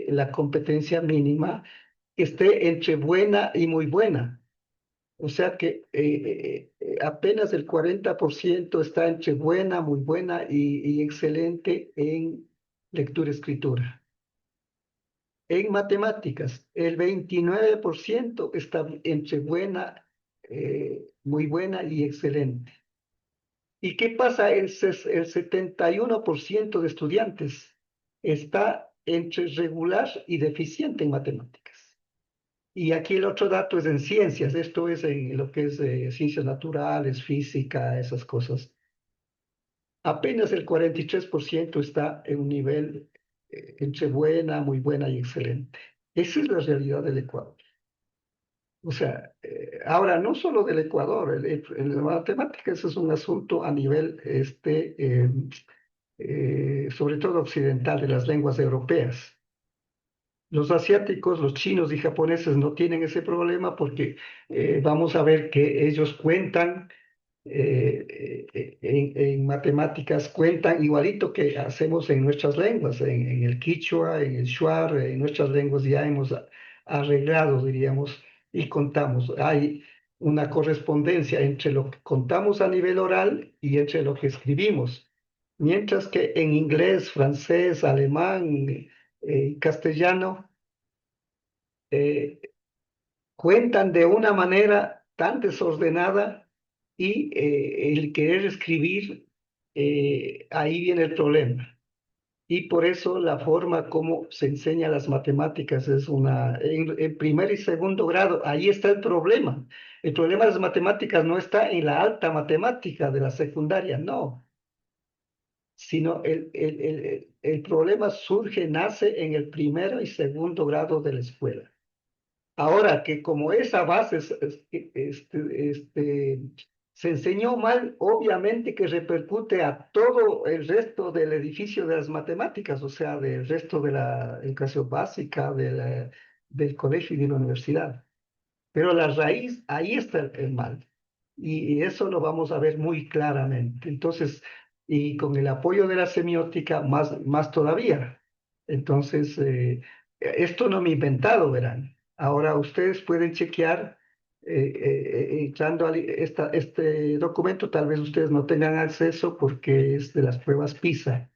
la competencia mínima? Que esté entre buena y muy buena. O sea que apenas el 40% está entre buena, muy buena y excelente en lectura-escritura. En matemáticas, el 29% está entre buena, muy buena y excelente. ¿Y qué pasa? El 71% de estudiantes está entre regular y deficiente en matemáticas. Y aquí el otro dato es en ciencias, esto es en lo que es ciencias naturales, física, esas cosas. Apenas el 43% está en un nivel entre buena, muy buena y excelente. Esa es la realidad del Ecuador. O sea, ahora no solo del Ecuador, en la matemática eso es un asunto a nivel, sobre todo occidental, de las lenguas europeas. Los asiáticos, los chinos y japoneses no tienen ese problema porque vamos a ver que ellos cuentan en matemáticas, cuentan igualito que hacemos en nuestras lenguas, en el quichua, en el shuar, en nuestras lenguas ya hemos arreglado, diríamos, y contamos. Hay una correspondencia entre lo que contamos a nivel oral y entre lo que escribimos. Mientras que en inglés, francés, alemán, castellano, eh, cuentan de una manera tan desordenada y el querer escribir, ahí viene el problema. Y por eso la forma como se enseña las matemáticas es en primer y segundo grado, ahí está el problema. El problema de las matemáticas no está en la alta matemática de la secundaria, no, sino el problema surge, nace en el primero y segundo grado de la escuela. Ahora que como esa base se enseñó mal, obviamente que repercute a todo el resto del edificio de las matemáticas, o sea, del resto de la educación básica, del colegio y de la universidad. Pero la raíz, ahí está el mal. Y eso lo vamos a ver muy claramente. Entonces, y con el apoyo de la semiótica, más todavía. Entonces, esto no me he inventado, verán. Ahora ustedes pueden chequear, entrando a este documento, tal vez ustedes no tengan acceso porque es de las pruebas PISA,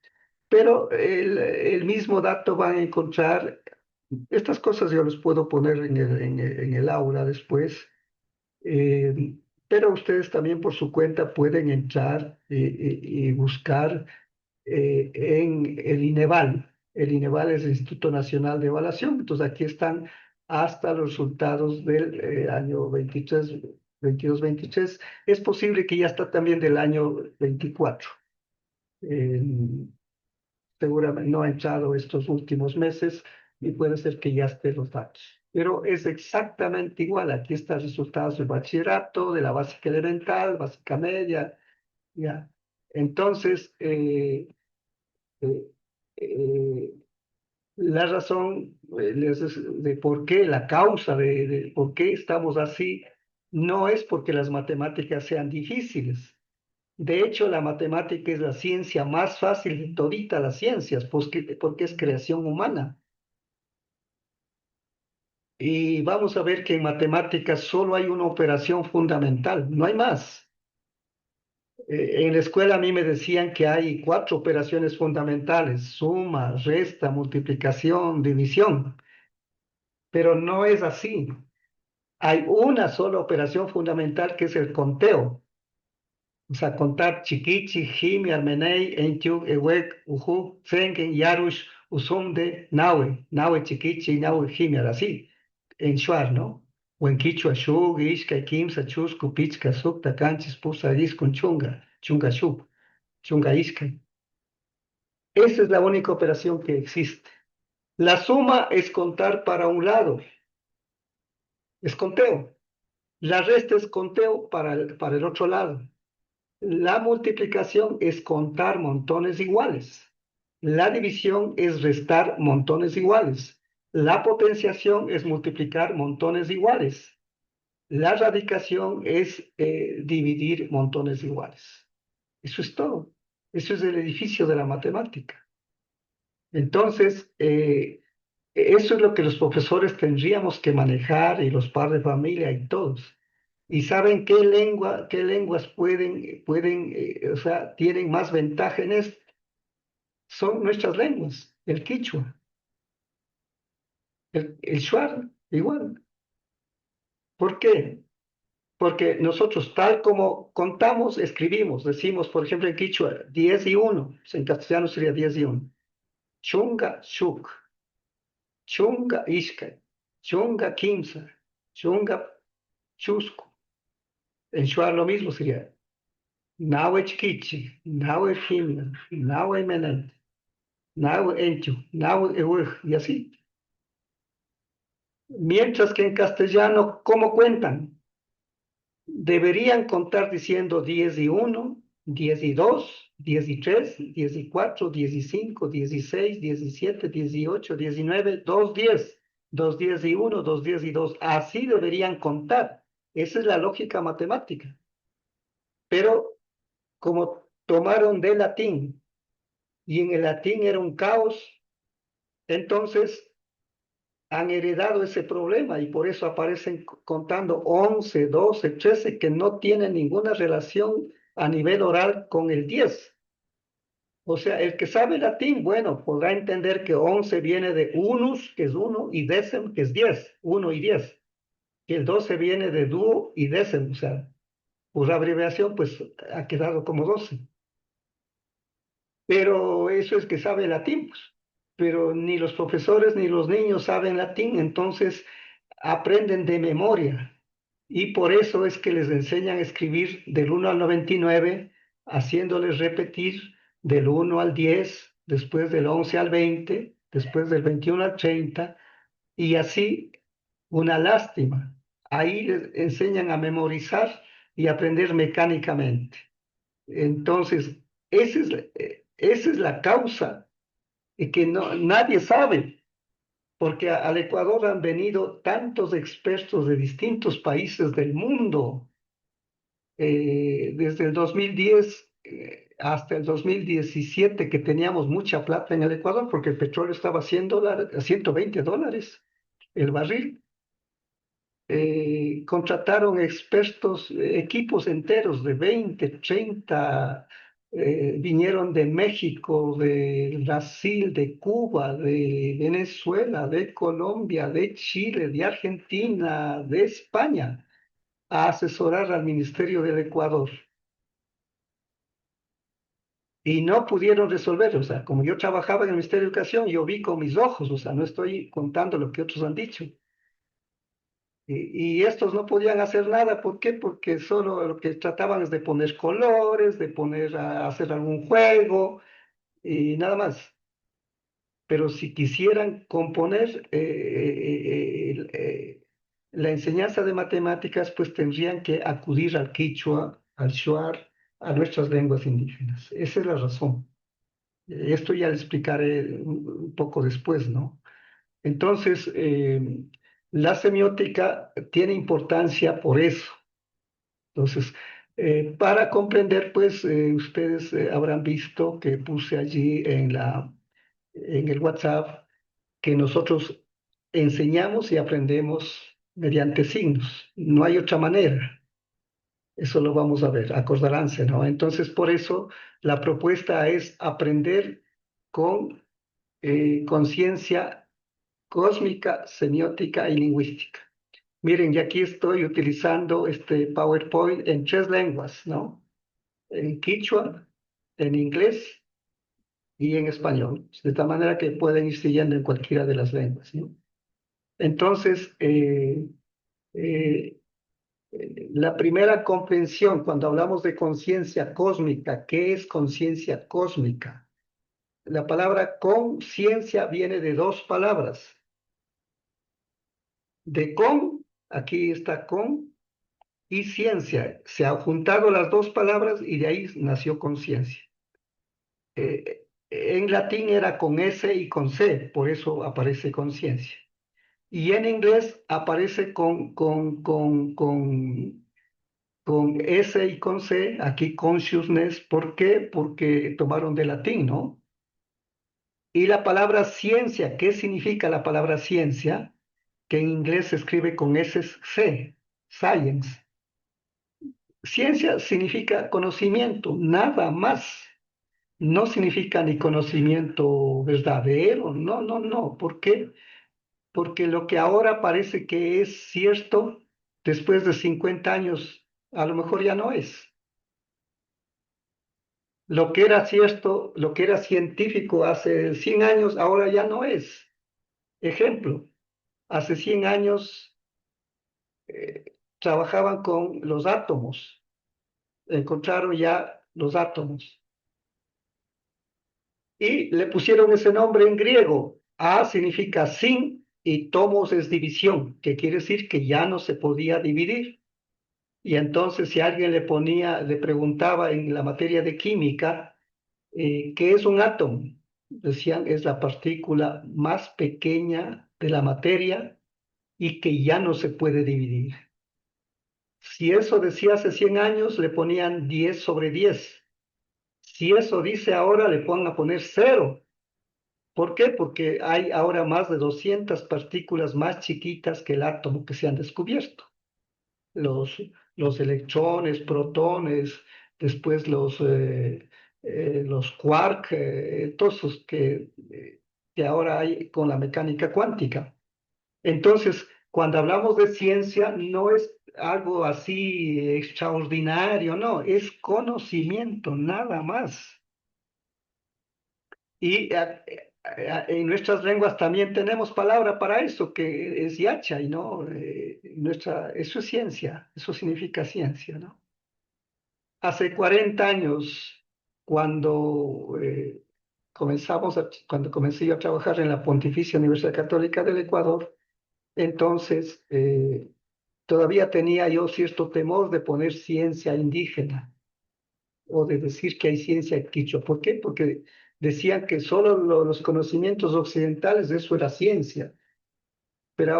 pero el mismo dato van a encontrar. Estas cosas yo los puedo poner en el aula después, eh, pero ustedes también por su cuenta pueden entrar y buscar en el INEVAL. El INEVAL es el Instituto Nacional de Evaluación. Entonces aquí están hasta los resultados del año 23, 22, 23. Es posible que ya está también del año 24. Eh, Seguramente no ha entrado estos últimos meses y puede ser que ya esté los datos. Pero es exactamente igual. Aquí están resultados del bachillerato, de la básica elemental, básica media, ya. Entonces, eh, eh, la razón de por qué, la causa de por qué estamos así, no es porque las matemáticas sean difíciles. De hecho, la matemática es la ciencia más fácil de todita las ciencias, porque es creación humana. Y vamos a ver que en matemáticas solo hay una operación fundamental, no hay más. En la escuela a mí me decían que hay 4 operaciones fundamentales: suma, resta, multiplicación, división, pero no es así. Hay una sola operación fundamental que es el conteo. O sea, contar chiquichi, jimi, armenei, entiu, ewek, uhu, sengen, yarush, usumde, nawe chiquichi, nawe jimi, así, en shuar, ¿no? O en quichua, shug, ishka, kimsa, chusku, pichka, sukta, canchis, pusa, iskun, chunga, chunga, shub, chunga, ishka. Esa es la única operación que existe. La suma es contar para un lado, es conteo. La resta es conteo para el otro lado. La multiplicación es contar montones iguales. La división es restar montones iguales. La potenciación es multiplicar montones iguales. La radicación es dividir montones iguales. Eso es todo. Eso es el edificio de la matemática. Entonces, eso es lo que los profesores tendríamos que manejar, y los padres de familia y todos. ¿Y saben qué lenguas o sea, tienen más ventaja en esto? Son nuestras lenguas, el quichua, el shuar, igual. ¿Por qué? Porque nosotros, tal como contamos, escribimos, decimos, por ejemplo, en quichua, 10 y 1, en castellano sería 10 y 1. Chunga, shuk, chunga, ishka, chunga, kimsa, chunga, chusku. En shuar lo mismo sería Nawe chiquichi, nawe himna, nawe menente, nawe enchu, nawe euj, y así. Mientras que en castellano, ¿cómo cuentan? Deberían contar diciendo 10 y 1, 10 y 2, 10 y 3, 10 y 4, 10 y 5, 16, 17, 18, 19, 2, 10, 2, 10 y 1, 2, 10 y 2. Así deberían contar. Esa es la lógica matemática. Pero como tomaron de latín, y en el latín era un caos, entonces han heredado ese problema y por eso aparecen contando 11, 12, 13 que no tienen ninguna relación a nivel oral con el 10. O sea, el que sabe latín, bueno, podrá entender que 11 viene de unus, que es 1, y decem, que es 10, 1 y 10. Y el 12 viene de duo y decem, o sea, por abreviación, pues ha quedado como 12. Pero eso es que sabe latín, pues. Pero ni los profesores ni los niños saben latín, entonces aprenden de memoria. Y por eso es que les enseñan a escribir del 1 al 99, haciéndoles repetir del 1 al 10, después del 11 al 20, después del 21 al 30, y así una lástima. Ahí les enseñan a memorizar y aprender mecánicamente. Entonces, esa es la causa y que no, nadie sabe, porque al Ecuador han venido tantos expertos de distintos países del mundo, desde el 2010 hasta el 2017, que teníamos mucha plata en el Ecuador, porque el petróleo estaba a $120 el barril. Contrataron expertos, equipos enteros de 20, 30, vinieron de México, de Brasil, de Cuba, de Venezuela, de Colombia, de Chile, de Argentina, de España, a asesorar al Ministerio del Ecuador. Y no pudieron resolver, o sea, como yo trabajaba en el Ministerio de Educación, yo vi con mis ojos, o sea, no estoy contando lo que otros han dicho. Y estos no podían hacer nada, ¿por qué? Porque solo lo que trataban es de poner colores, de poner a hacer algún juego y nada más. Pero si quisieran componer la enseñanza de matemáticas, pues tendrían que acudir al quichua, al shuar, a nuestras lenguas indígenas. Esa es la razón. Esto ya le explicaré un poco después, ¿no? Entonces, la semiótica tiene importancia por eso. Entonces, para comprender, pues ustedes habrán visto que puse allí en el WhatsApp que nosotros enseñamos y aprendemos mediante signos. No hay otra manera. Eso lo vamos a ver, acordaránse, ¿no? Entonces, por eso la propuesta es aprender con conciencia cósmica, semiótica y lingüística. Miren, y aquí estoy utilizando este PowerPoint en 3 lenguas, ¿no? En quichua, en inglés y en español, de tal manera que pueden ir siguiendo en cualquiera de las lenguas, ¿no? Entonces, eh, la primera comprensión, cuando hablamos de conciencia cósmica, ¿qué es conciencia cósmica? La palabra conciencia viene de 2 palabras. De con, aquí está con, y ciencia. Se han juntado las 2 palabras y de ahí nació conciencia. En latín era con S y con C, por eso aparece conciencia. Y en inglés aparece con S y con C, aquí consciousness. ¿Por qué? Porque tomaron de latín, ¿no? Y la palabra ciencia, ¿qué significa la palabra ciencia? Que en inglés se escribe con S, C, science. Ciencia significa conocimiento, nada más. No significa ni conocimiento verdadero, no, no, no. ¿Por qué? Porque lo que ahora parece que es cierto, después de 50 años, a lo mejor ya no es. Lo que era cierto, lo que era científico hace 100 años, ahora ya no es. Ejemplo, hace 100 años trabajaban con los átomos, encontraron ya los átomos y le pusieron ese nombre en griego. A significa sin y tomos es división, que quiere decir que ya no se podía dividir. Y entonces si alguien le preguntaba en la materia de química, ¿qué es un átomo? Decían, es la partícula más pequeña de la materia y que ya no se puede dividir. Si eso decía hace 100 años, le ponían 10/10. Si eso dice ahora, le van a poner 0. ¿Por qué? Porque hay ahora más de 200 partículas más chiquitas que el átomo que se han descubierto. Los, los electrones, protones, después los quark, todos esos que ahora hay con la mecánica cuántica. Entonces, cuando hablamos de ciencia, no es algo así extraordinario, no, es conocimiento, nada más. Y en nuestras lenguas también tenemos palabra para eso, que es yacha, y no, eso es ciencia, eso significa ciencia, ¿no? Hace 40 años, cuando comencé yo a trabajar en la Pontificia Universidad Católica del Ecuador, entonces todavía tenía yo cierto temor de poner ciencia indígena o de decir que hay ciencia quichua. ¿Por qué? Porque decían que solo los conocimientos occidentales, eso era ciencia, pero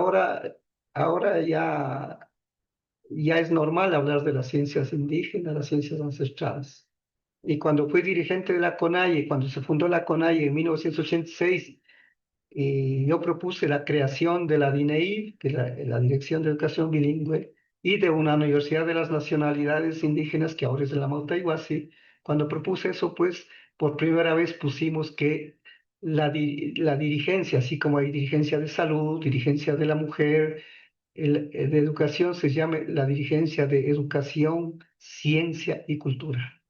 ahora ya es normal hablar de las ciencias indígenas, las ciencias ancestrales. Y cuando fui dirigente de la CONAIE, cuando se fundó la CONAIE en 1986, y yo propuse la creación de la DINEI, que es la Dirección de Educación Bilingüe, y de una Universidad de las Nacionalidades Indígenas, que ahora es de la Mauta Iguazí. Cuando propuse eso, pues por primera vez pusimos que la dirigencia, así como hay dirigencia de salud, dirigencia de la mujer, de educación, se llame la dirigencia de educación, ciencia y cultura.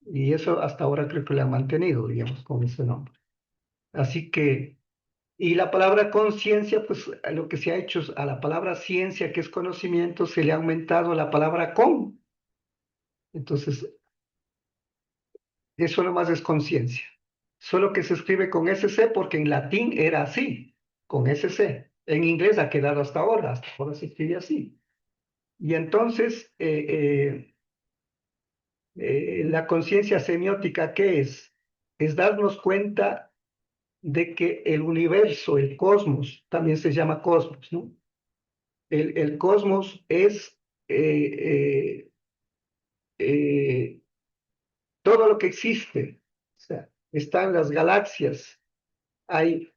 Y eso hasta ahora creo que lo han mantenido, digamos, con ese nombre. Así que y la palabra conciencia, pues lo que se ha hecho es a la palabra ciencia, que es conocimiento, se le ha aumentado la palabra con. Entonces, eso nomás es conciencia. Solo que se escribe con SC porque en latín era así, con SC. En inglés ha quedado hasta ahora se escribe así. Y entonces, la conciencia semiótica, ¿qué es? Es darnos cuenta de que el universo, el cosmos, también se llama cosmos, ¿no? El cosmos es eh, todo lo que existe. O sea, están las galaxias. Hay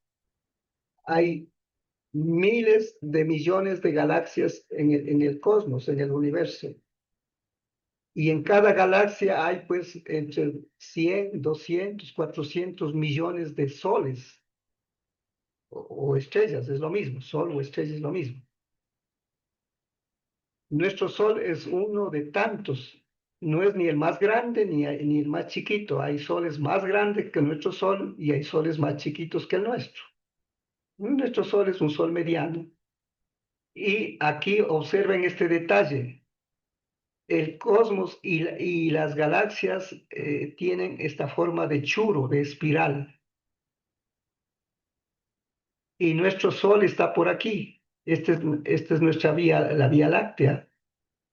miles de millones de galaxias en el cosmos, en el universo. Y en cada galaxia hay pues entre 100, 200, 400 millones de soles o estrellas, es lo mismo. Sol o estrella es lo mismo. Nuestro Sol es uno de tantos, no es ni el más grande ni el más chiquito. Hay soles más grandes que nuestro Sol y hay soles más chiquitos que el nuestro. Nuestro Sol es un Sol mediano. Y aquí observen este detalle. El cosmos y las galaxias tienen esta forma de churro, de espiral. Y nuestro Sol está por aquí. Esta es nuestra la Vía Láctea.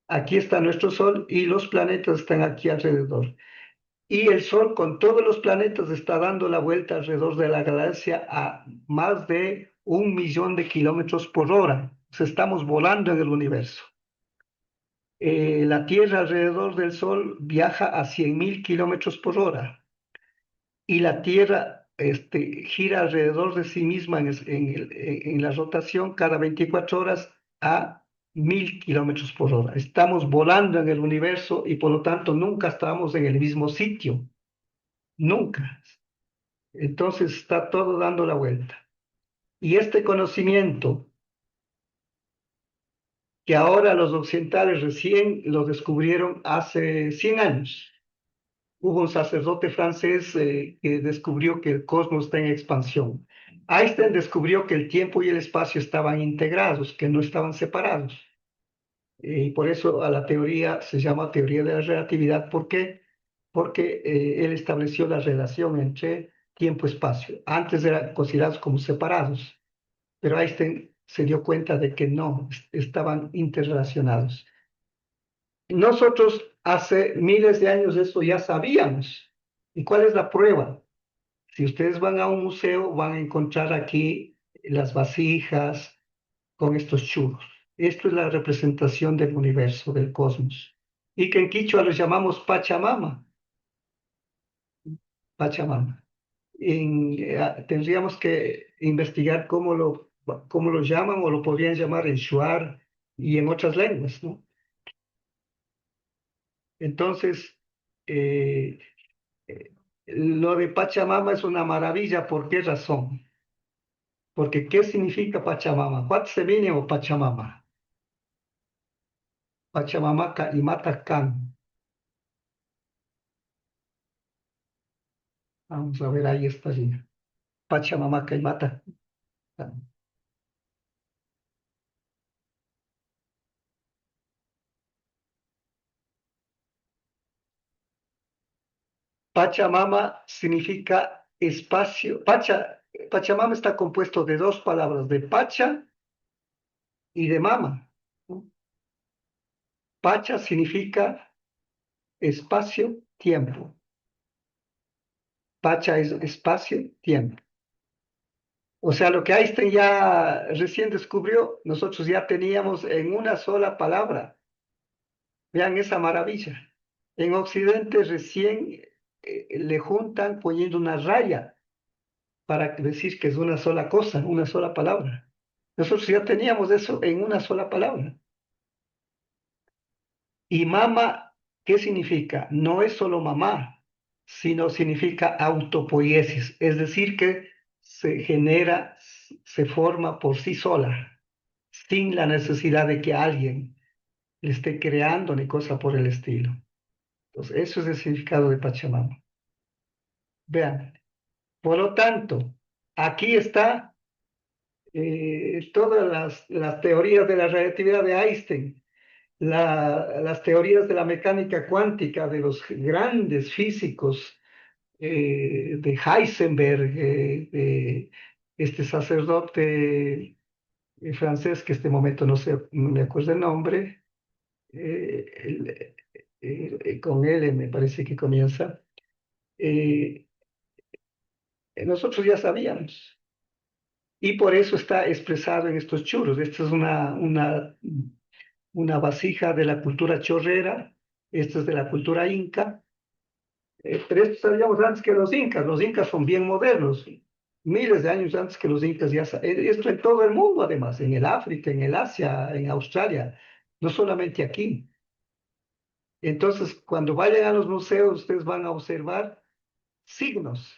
Aquí está nuestro Sol y los planetas están aquí alrededor. Y el Sol con todos los planetas está dando la vuelta alrededor de la galaxia a más de 1 millón de kilómetros por hora. O sea, estamos volando en el universo. La Tierra alrededor del Sol viaja a 100.000 kilómetros por hora. Y la Tierra gira alrededor de sí misma en la rotación cada 24 horas a 1.000 kilómetros por hora. Estamos volando en el universo y por lo tanto nunca estamos en el mismo sitio. Nunca. Entonces está todo dando la vuelta. Y este conocimiento que ahora los occidentales recién lo descubrieron hace 100 años. Hubo un sacerdote francés que descubrió que el cosmos está en expansión. Einstein descubrió que el tiempo y el espacio estaban integrados, que no estaban separados. Y por eso a la teoría se llama teoría de la relatividad. ¿Por qué? Porque él estableció la relación entre tiempo y espacio. Antes eran considerados como separados, pero Einstein se dio cuenta de que no, estaban interrelacionados. Nosotros hace miles de años esto ya sabíamos. ¿Y cuál es la prueba? Si ustedes van a un museo, van a encontrar aquí las vasijas con estos churros. Esto es la representación del universo, del cosmos. Y que en Quichua lo llamamos Pachamama. Pachamama. tendríamos que investigar cómo lo llaman o lo podrían llamar en Shuar y en otras lenguas, ¿no? Entonces, eh, eh, lo de Pachamama es una maravilla. ¿Por qué razón? Porque ¿qué significa Pachamama? What se viene o Pachamama? Pachamama y Mata Can. Vamos a ver, ahí estaría. Pachamama y Mata Can. Pachamama significa espacio. Pachamama está compuesto de dos palabras, de Pacha y de Mama, ¿no? Pacha significa espacio, tiempo. Pacha es espacio, tiempo. O sea, lo que Einstein ya recién descubrió, nosotros ya teníamos en una sola palabra. Vean esa maravilla. En Occidente recién le juntan poniendo una raya para decir que es una sola cosa, una sola palabra. Nosotros ya teníamos eso en una sola palabra. Y mama, ¿qué significa? No es solo mamá, sino significa autopoiesis, es decir, que se genera, se forma por sí sola, sin la necesidad de que alguien le esté creando ni cosa por el estilo. Entonces, eso es el significado de Pachamama. Vean, por lo tanto, aquí está todas las teorías de la relatividad de Einstein, las teorías de la mecánica cuántica de los grandes físicos, de Heisenberg, de este sacerdote francés, que en este momento no sé, no me acuerdo el nombre, con él me parece que comienza. eh, Nosotros ya sabíamos. Y por eso está expresado en estos churros. Esta es una vasija de la cultura chorrera, esta es de la cultura inca, pero esto sabíamos antes que los incas. Los incas son bien modernos, miles de años antes que los incas ya esto en todo el mundo además, en el África, en el Asia, en Australia, no solamente aquí. Entonces, cuando vayan a los museos, ustedes van a observar signos.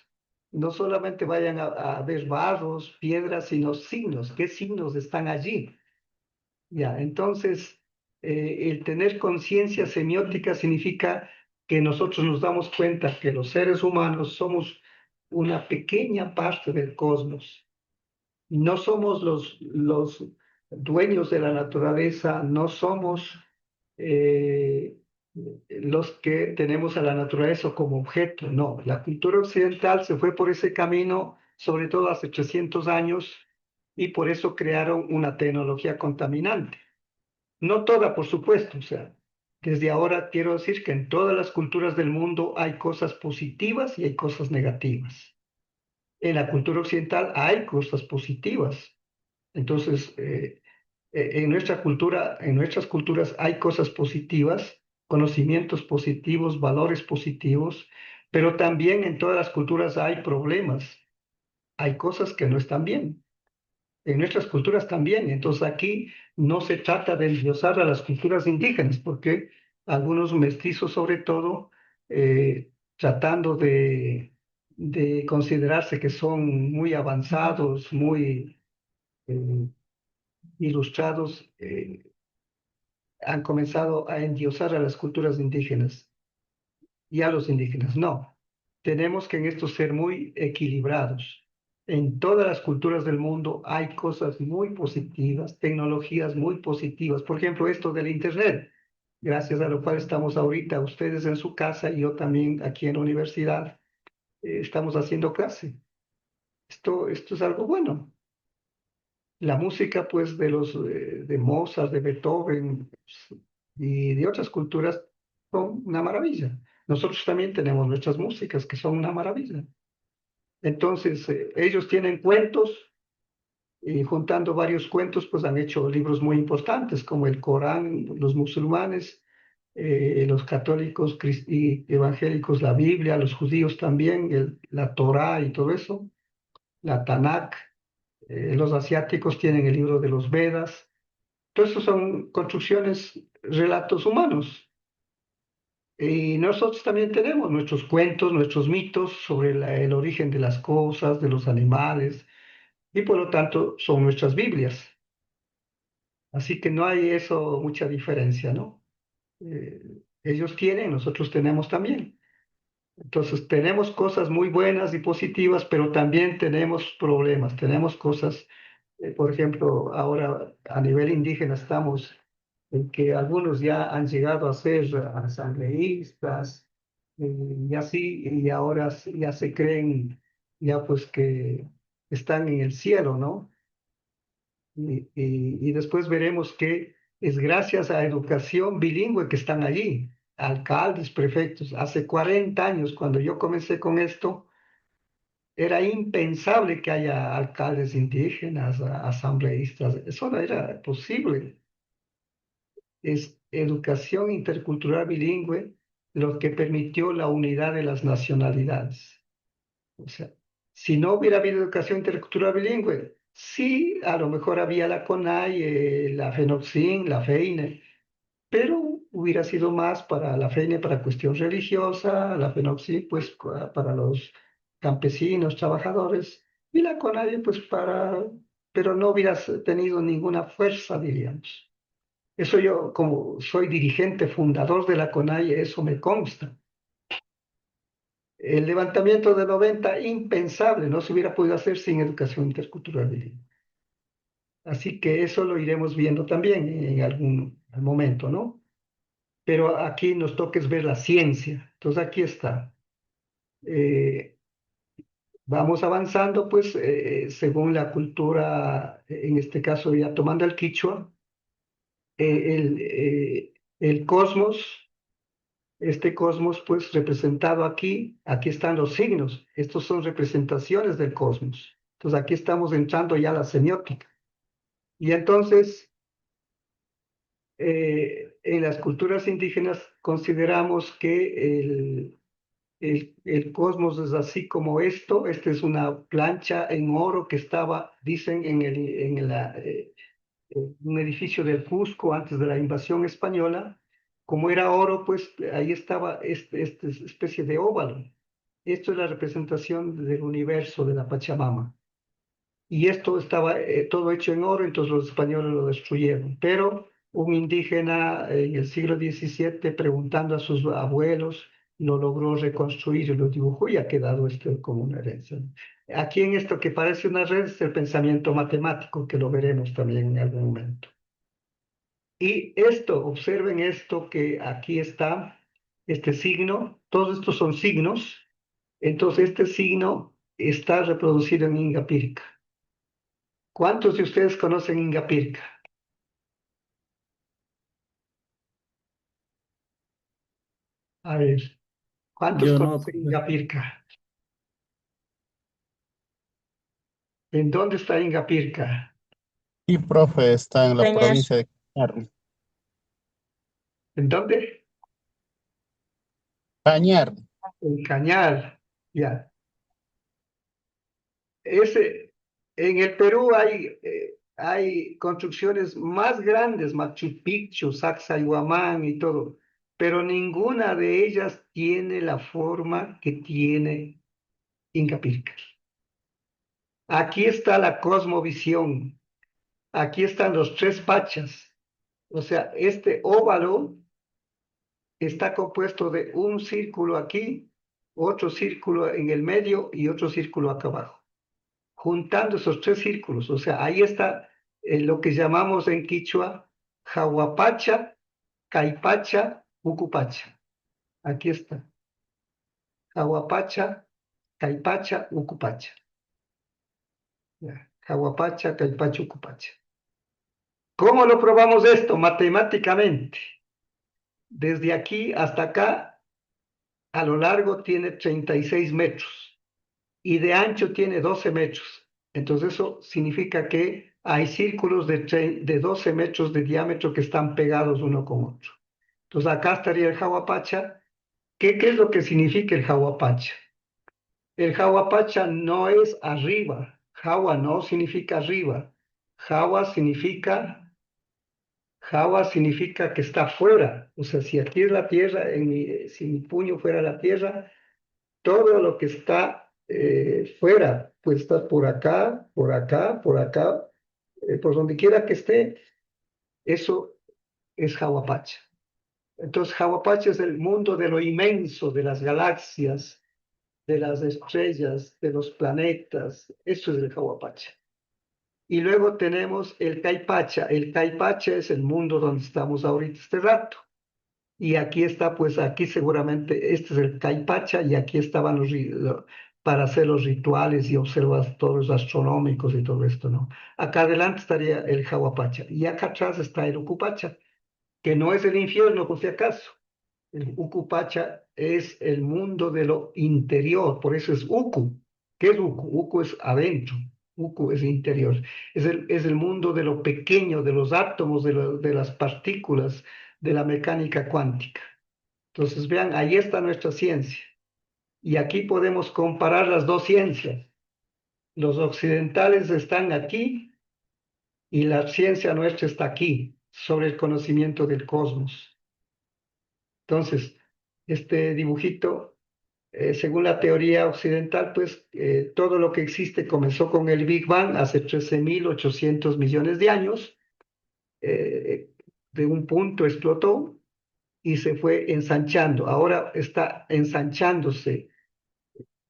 No solamente vayan a ver barros, piedras, sino signos. ¿Qué signos están allí? Ya, entonces, el tener conciencia semiótica significa que nosotros nos damos cuenta que los seres humanos somos una pequeña parte del cosmos. No somos los dueños de la naturaleza, no somos eh, los que tenemos a la naturaleza como objeto. No, la cultura occidental se fue por ese camino, sobre todo hace 300 años, y por eso crearon una tecnología contaminante. No toda, por supuesto, o sea, desde ahora quiero decir que en todas las culturas del mundo hay cosas positivas y hay cosas negativas. En la cultura occidental hay cosas positivas. Entonces, en nuestra cultura, en nuestras culturas hay cosas positivas, conocimientos positivos, valores positivos, pero también en todas las culturas hay problemas, hay cosas que no están bien. En nuestras culturas también. Entonces aquí no se trata de endiosar a las culturas indígenas, porque algunos mestizos sobre todo, tratando de considerarse que son muy avanzados, muy eh, ilustrados, han comenzado a endiosar a las culturas indígenas y a los indígenas. No, tenemos que en esto ser muy equilibrados. En todas las culturas del mundo hay cosas muy positivas, tecnologías muy positivas. Por ejemplo, esto del Internet, gracias a lo cual estamos ahorita, ustedes en su casa y yo también aquí en la universidad, estamos haciendo clase. Esto es algo bueno. La música, pues, de Mozart, de Beethoven y de otras culturas son una maravilla. Nosotros también tenemos nuestras músicas que son una maravilla. Entonces, ellos tienen cuentos y juntando varios cuentos, pues han hecho libros muy importantes como el Corán, los musulmanes, los católicos y evangélicos la Biblia, los judíos también, la Torá y todo eso, la Tanakh, los asiáticos tienen el libro de los Vedas. Todo eso son construcciones, relatos humanos. Y nosotros también tenemos nuestros cuentos, nuestros mitos sobre el origen de las cosas, de los animales, y por lo tanto son nuestras Biblias. Así que no hay eso, mucha diferencia, ¿no? Ellos tienen, nosotros tenemos también. Entonces tenemos cosas muy buenas y positivas, pero también tenemos problemas, tenemos cosas, por ejemplo, ahora a nivel indígena estamos en que algunos ya han llegado a ser asambleístas y así, y ahora ya se creen ya pues que están en el cielo, ¿no? Y después veremos que es gracias a educación bilingüe que están allí, alcaldes, prefectos. Hace 40 años, cuando yo comencé con esto, era impensable que haya alcaldes indígenas, asambleístas. Eso no era posible. Es educación intercultural bilingüe lo que permitió la unidad de las nacionalidades. O sea, si no hubiera habido educación intercultural bilingüe, sí, a lo mejor había la CONAI, la FENOXIN, la FEINE, pero hubiera sido más para la FEINE para cuestión religiosa, la FENOXIN pues para los campesinos, trabajadores, y la CONAI pues para, pero no hubiera tenido ninguna fuerza, diríamos. Eso yo, como soy dirigente fundador de la CONAI, eso me consta. El levantamiento de 90, impensable, no se hubiera podido hacer sin educación intercultural bilingüe. Así que eso lo iremos viendo también en algún momento, ¿no? Pero aquí nos toca es ver la ciencia. Entonces aquí está. Eh, Vamos avanzando, pues, según la cultura, en este caso ya tomando el quichua, el cosmos. Este cosmos, pues representado aquí están los signos. Estos son representaciones del cosmos. Entonces aquí estamos entrando ya a la semiótica. Y entonces, en las culturas indígenas consideramos que el cosmos es así como esto. Esta es una plancha en oro que estaba, dicen, un edificio del Cusco antes de la invasión española. Como era oro, pues ahí estaba esta especie de óvalo. Esto es la representación del universo de la Pachamama. Y esto estaba todo hecho en oro, entonces los españoles lo destruyeron. Pero un indígena en el siglo XVII, preguntando a sus abuelos, lo logró reconstruir y lo dibujó y ha quedado esto como una herencia. Aquí en esto que parece una red es el pensamiento matemático, que lo veremos también en algún momento. Y esto, observen esto que aquí está, este signo, todos estos son signos, entonces este signo está reproducido en Ingapirca. ¿Cuántos de ustedes conocen Ingapirca? A ver, ¿cuántos Yo no, conocen Ingapirca? ¿En dónde está Ingapirca? Sí, profe, está en la Cañar. provincia de Cañar. ¿En dónde? Cañar. En Cañar, ya. Ese, en el Perú hay construcciones más grandes, Machu Picchu, Sacsayhuamán y todo, pero ninguna de ellas tiene la forma que tiene Inca Pirca. Aquí está la cosmovisión, aquí están los tres pachas, o sea, este óvalo está compuesto de un círculo aquí, otro círculo en el medio y otro círculo acá abajo. Juntando esos tres círculos, o sea, ahí está lo que llamamos en quichua Jahuapacha, Caipacha, Ucupacha. Aquí está. Jahuapacha, Caipacha, Ucupacha. Ya. Jahuapacha, Caipacha, Ucupacha. ¿Cómo lo probamos esto? Matemáticamente. Desde aquí hasta acá, a lo largo tiene 36 metros y de ancho tiene 12 metros. Entonces eso significa que hay círculos de 12 metros de diámetro que están pegados uno con otro. Entonces acá estaría el Jahuapacha. ¿Qué es lo que significa el Jahuapacha? El Jahuapacha no es arriba. Jahua no significa arriba. Jahua significa, Jahua significa que está fuera. O sea, si aquí es la tierra, si mi puño fuera la tierra, todo lo que está fuera, pues está por acá, por acá, por acá, por donde quiera que esté, eso es Jahuapacha. Entonces, Jahuapacha es el mundo de lo inmenso, de las galaxias, de las estrellas, de los planetas. Eso es el Jahuapacha. Y luego tenemos el Caipacha. El Caipacha es el mundo donde estamos ahorita este rato. Y aquí está, pues aquí seguramente, este es el Caipacha y aquí estaban para hacer los rituales y observatorios astronómicos y todo esto, ¿no? Acá adelante estaría el Jahuapacha y acá atrás está el Ucupacha, que no es el infierno, por si acaso. El Ucupacha es el mundo de lo interior, por eso es Uku. ¿Qué es Uku? Uku es adentro, Uku es interior. Es el mundo de lo pequeño, de los átomos, de las partículas, de la mecánica cuántica. Entonces, vean, ahí está nuestra ciencia. Y aquí podemos comparar las dos ciencias. Los occidentales están aquí y la ciencia nuestra está aquí, sobre el conocimiento del cosmos. Entonces, este dibujito, según la teoría occidental, pues todo lo que existe comenzó con el Big Bang hace 13.800 millones de años. De un punto explotó y se fue ensanchando. Ahora está ensanchándose,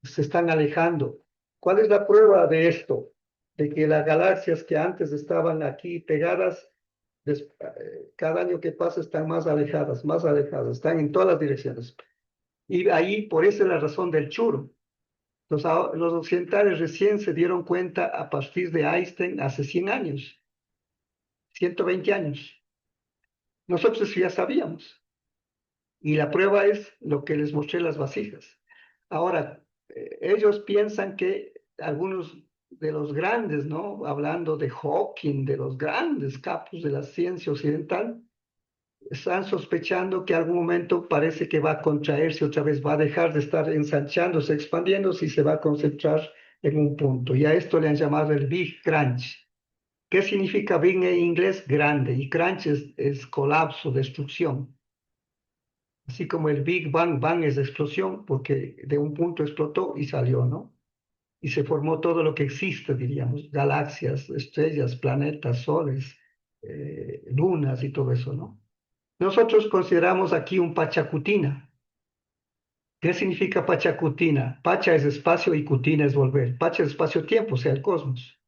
se están alejando. ¿Cuál es la prueba de esto? De que las galaxias que antes estaban aquí pegadas, cada año que pasa están más alejadas, están en todas las direcciones. Y ahí, por eso es la razón del churo. Los occidentales recién se dieron cuenta a partir de Einstein hace 100 años, 120 años. Nosotros ya sabíamos. Y la prueba es lo que les mostré las vasijas. Ahora, ellos piensan que algunos de los grandes, ¿no? Hablando de Hawking, de los grandes capos de la ciencia occidental, están sospechando que algún momento parece que va a contraerse otra vez, va a dejar de estar ensanchándose, expandiéndose y se va a concentrar en un punto. Y a esto le han llamado el Big Crunch. ¿Qué significa Big en inglés? Grande. Y Crunch es colapso, destrucción. Así como el Big Bang, Bang es explosión, porque de un punto explotó y salió, ¿no? Y se formó todo lo que existe, diríamos, galaxias, estrellas, planetas, soles, lunas y todo eso, ¿no? Nosotros consideramos aquí un Pachacutina. ¿Qué significa Pachacutina? Pacha es espacio y Cutina es volver. Pacha es espacio-tiempo, o sea, el cosmos.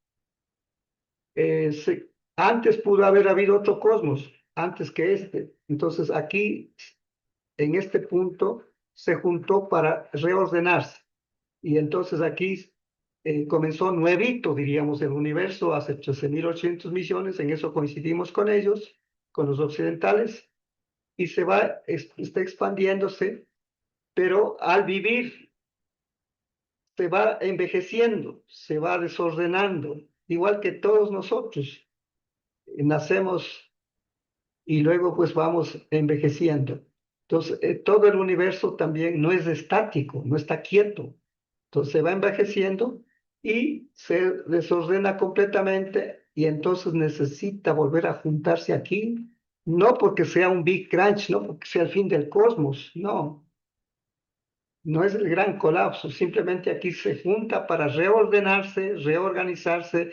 Antes pudo haber habido otro cosmos, antes que este. Entonces aquí, en este punto, se juntó para reordenarse. Y entonces aquí comenzó nuevito, diríamos, el universo hace 13.800 millones. En eso coincidimos con ellos, con los occidentales, y está expandiéndose, pero al vivir se va envejeciendo, se va desordenando, igual que todos nosotros. Nacemos y luego pues vamos envejeciendo. Entonces, todo el universo también no es estático, no está quieto. Entonces se va envejeciendo y se desordena completamente y entonces necesita volver a juntarse aquí, no porque sea un Big Crunch, no porque sea el fin del cosmos, no, no es el gran colapso, simplemente aquí se junta para reordenarse, reorganizarse,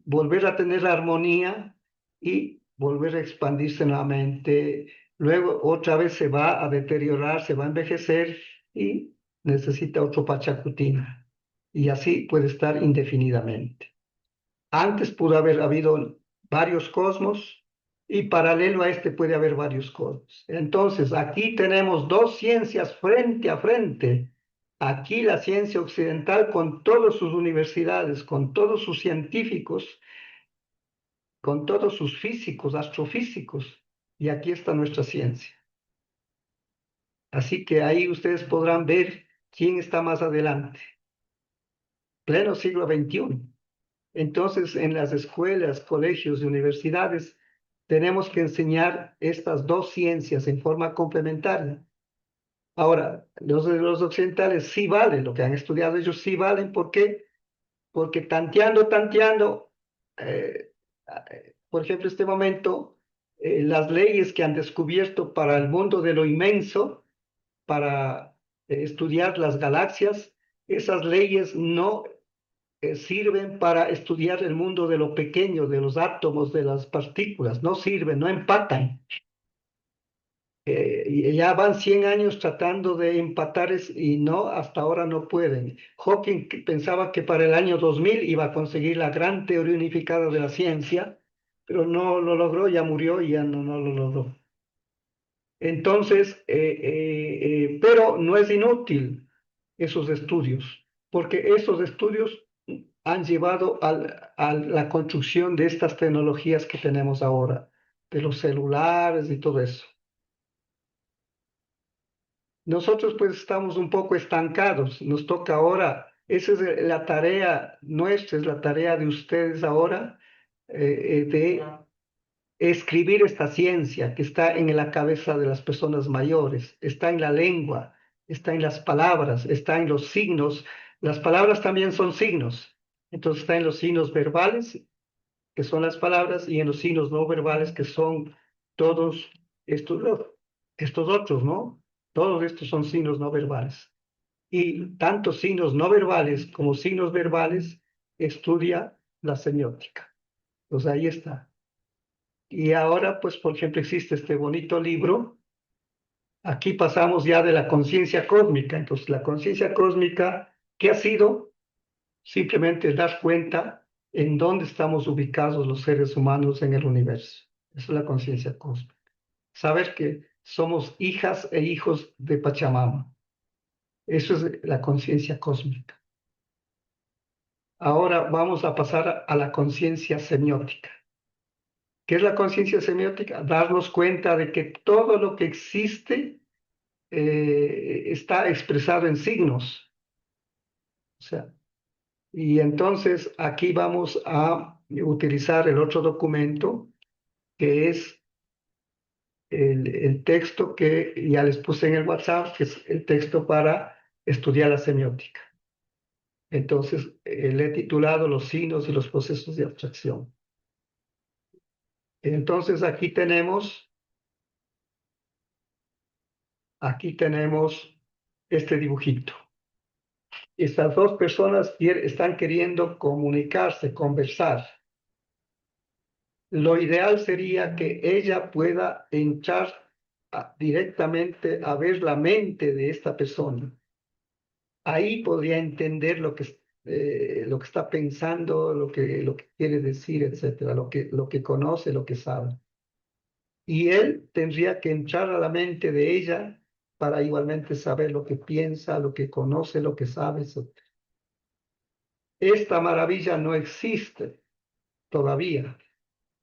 volver a tener armonía y volver a expandirse nuevamente. Luego otra vez se va a deteriorar, se va a envejecer y necesita otro Pachacutina. Y así puede estar indefinidamente. Antes pudo haber habido varios cosmos y paralelo a este puede haber varios cosmos. Entonces, aquí tenemos dos ciencias frente a frente. Aquí la ciencia occidental con todas sus universidades, con todos sus científicos, con todos sus físicos, astrofísicos, y aquí está nuestra ciencia. Así que ahí ustedes podrán ver quién está más adelante. Pleno siglo XXI. Entonces, en las escuelas, colegios y universidades tenemos que enseñar estas dos ciencias en forma complementaria. Ahora, los occidentales sí valen, lo que han estudiado ellos sí valen, ¿por qué? Porque tanteando, por ejemplo, este momento, las leyes que han descubierto para el mundo de lo inmenso, para estudiar las galaxias, esas leyes no sirven para estudiar el mundo de lo pequeño, de los átomos, de las partículas, no sirven, no empatan. Y ya van 100 años tratando de empatar y no, hasta ahora no pueden. Hawking pensaba que para el año 2000 iba a conseguir la gran teoría unificada de la ciencia, pero no lo logró, ya murió y ya no lo logró. Entonces, pero no es inútil esos estudios, porque esos estudios han llevado a la construcción de estas tecnologías que tenemos ahora, de los celulares y todo eso. Nosotros pues estamos un poco estancados, nos toca ahora, esa es la tarea nuestra, es la tarea de ustedes ahora, de escribir esta ciencia que está en la cabeza de las personas mayores, está en la lengua, está en las palabras, está en los signos. Las palabras también son signos, entonces está en los signos verbales, que son las palabras, y en los signos no verbales, que son todos estos, estos otros, ¿no? Todos estos son signos no verbales. Y tanto signos no verbales como signos verbales estudia la semiótica. Pues ahí está. Y ahora, pues, por ejemplo, existe este bonito libro. Aquí pasamos ya de la conciencia cósmica. Entonces, la conciencia cósmica, ¿qué ha sido? Simplemente dar cuenta en dónde estamos ubicados los seres humanos en el universo. Esa es la conciencia cósmica. Saber que somos hijas e hijos de Pachamama. Eso es la conciencia cósmica. Ahora vamos a pasar a la conciencia semiótica. ¿Qué es la conciencia semiótica? Darnos cuenta de que todo lo que existe está expresado en signos. O sea, y entonces aquí vamos a utilizar el otro documento, que es el texto que ya les puse en el WhatsApp, que es el texto para estudiar la semiótica. Entonces, le he titulado Los signos y los procesos de abstracción. Entonces, aquí tenemos este dibujito. Estas dos personas están queriendo comunicarse, conversar. Lo ideal sería que ella pueda entrar directamente a ver la mente de esta persona. Ahí podría entender lo que está pensando, lo que quiere decir, etcétera, lo que conoce, lo que sabe. Y él tendría que entrar a la mente de ella para igualmente saber lo que piensa, lo que conoce, lo que sabe, etcétera. Esta maravilla no existe todavía.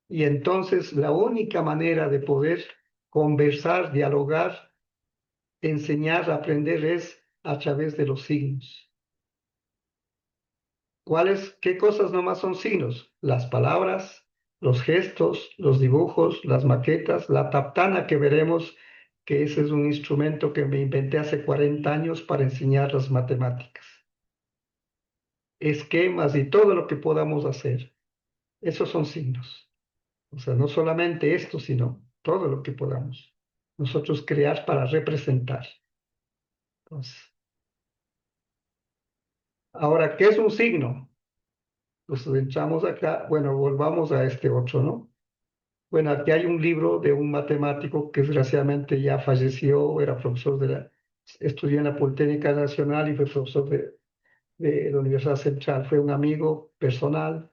Y entonces la única manera de poder conversar, dialogar, enseñar, aprender es a través de los signos. ¿Qué cosas nomás son signos? Las palabras, los gestos, los dibujos, las maquetas, la taptana que veremos, que ese es un instrumento que me inventé hace 40 años para enseñar las matemáticas. Esquemas y todo lo que podamos hacer. Esos son signos. O sea, no solamente esto, sino todo lo que podamos nosotros crear para representar. Entonces, ahora, ¿qué es un signo? Pues entramos acá, bueno, volvamos a este otro, ¿no? Bueno, aquí hay un libro de un matemático que desgraciadamente ya falleció, era profesor estudió en la Politécnica Nacional y fue profesor de la Universidad Central. Fue un amigo personal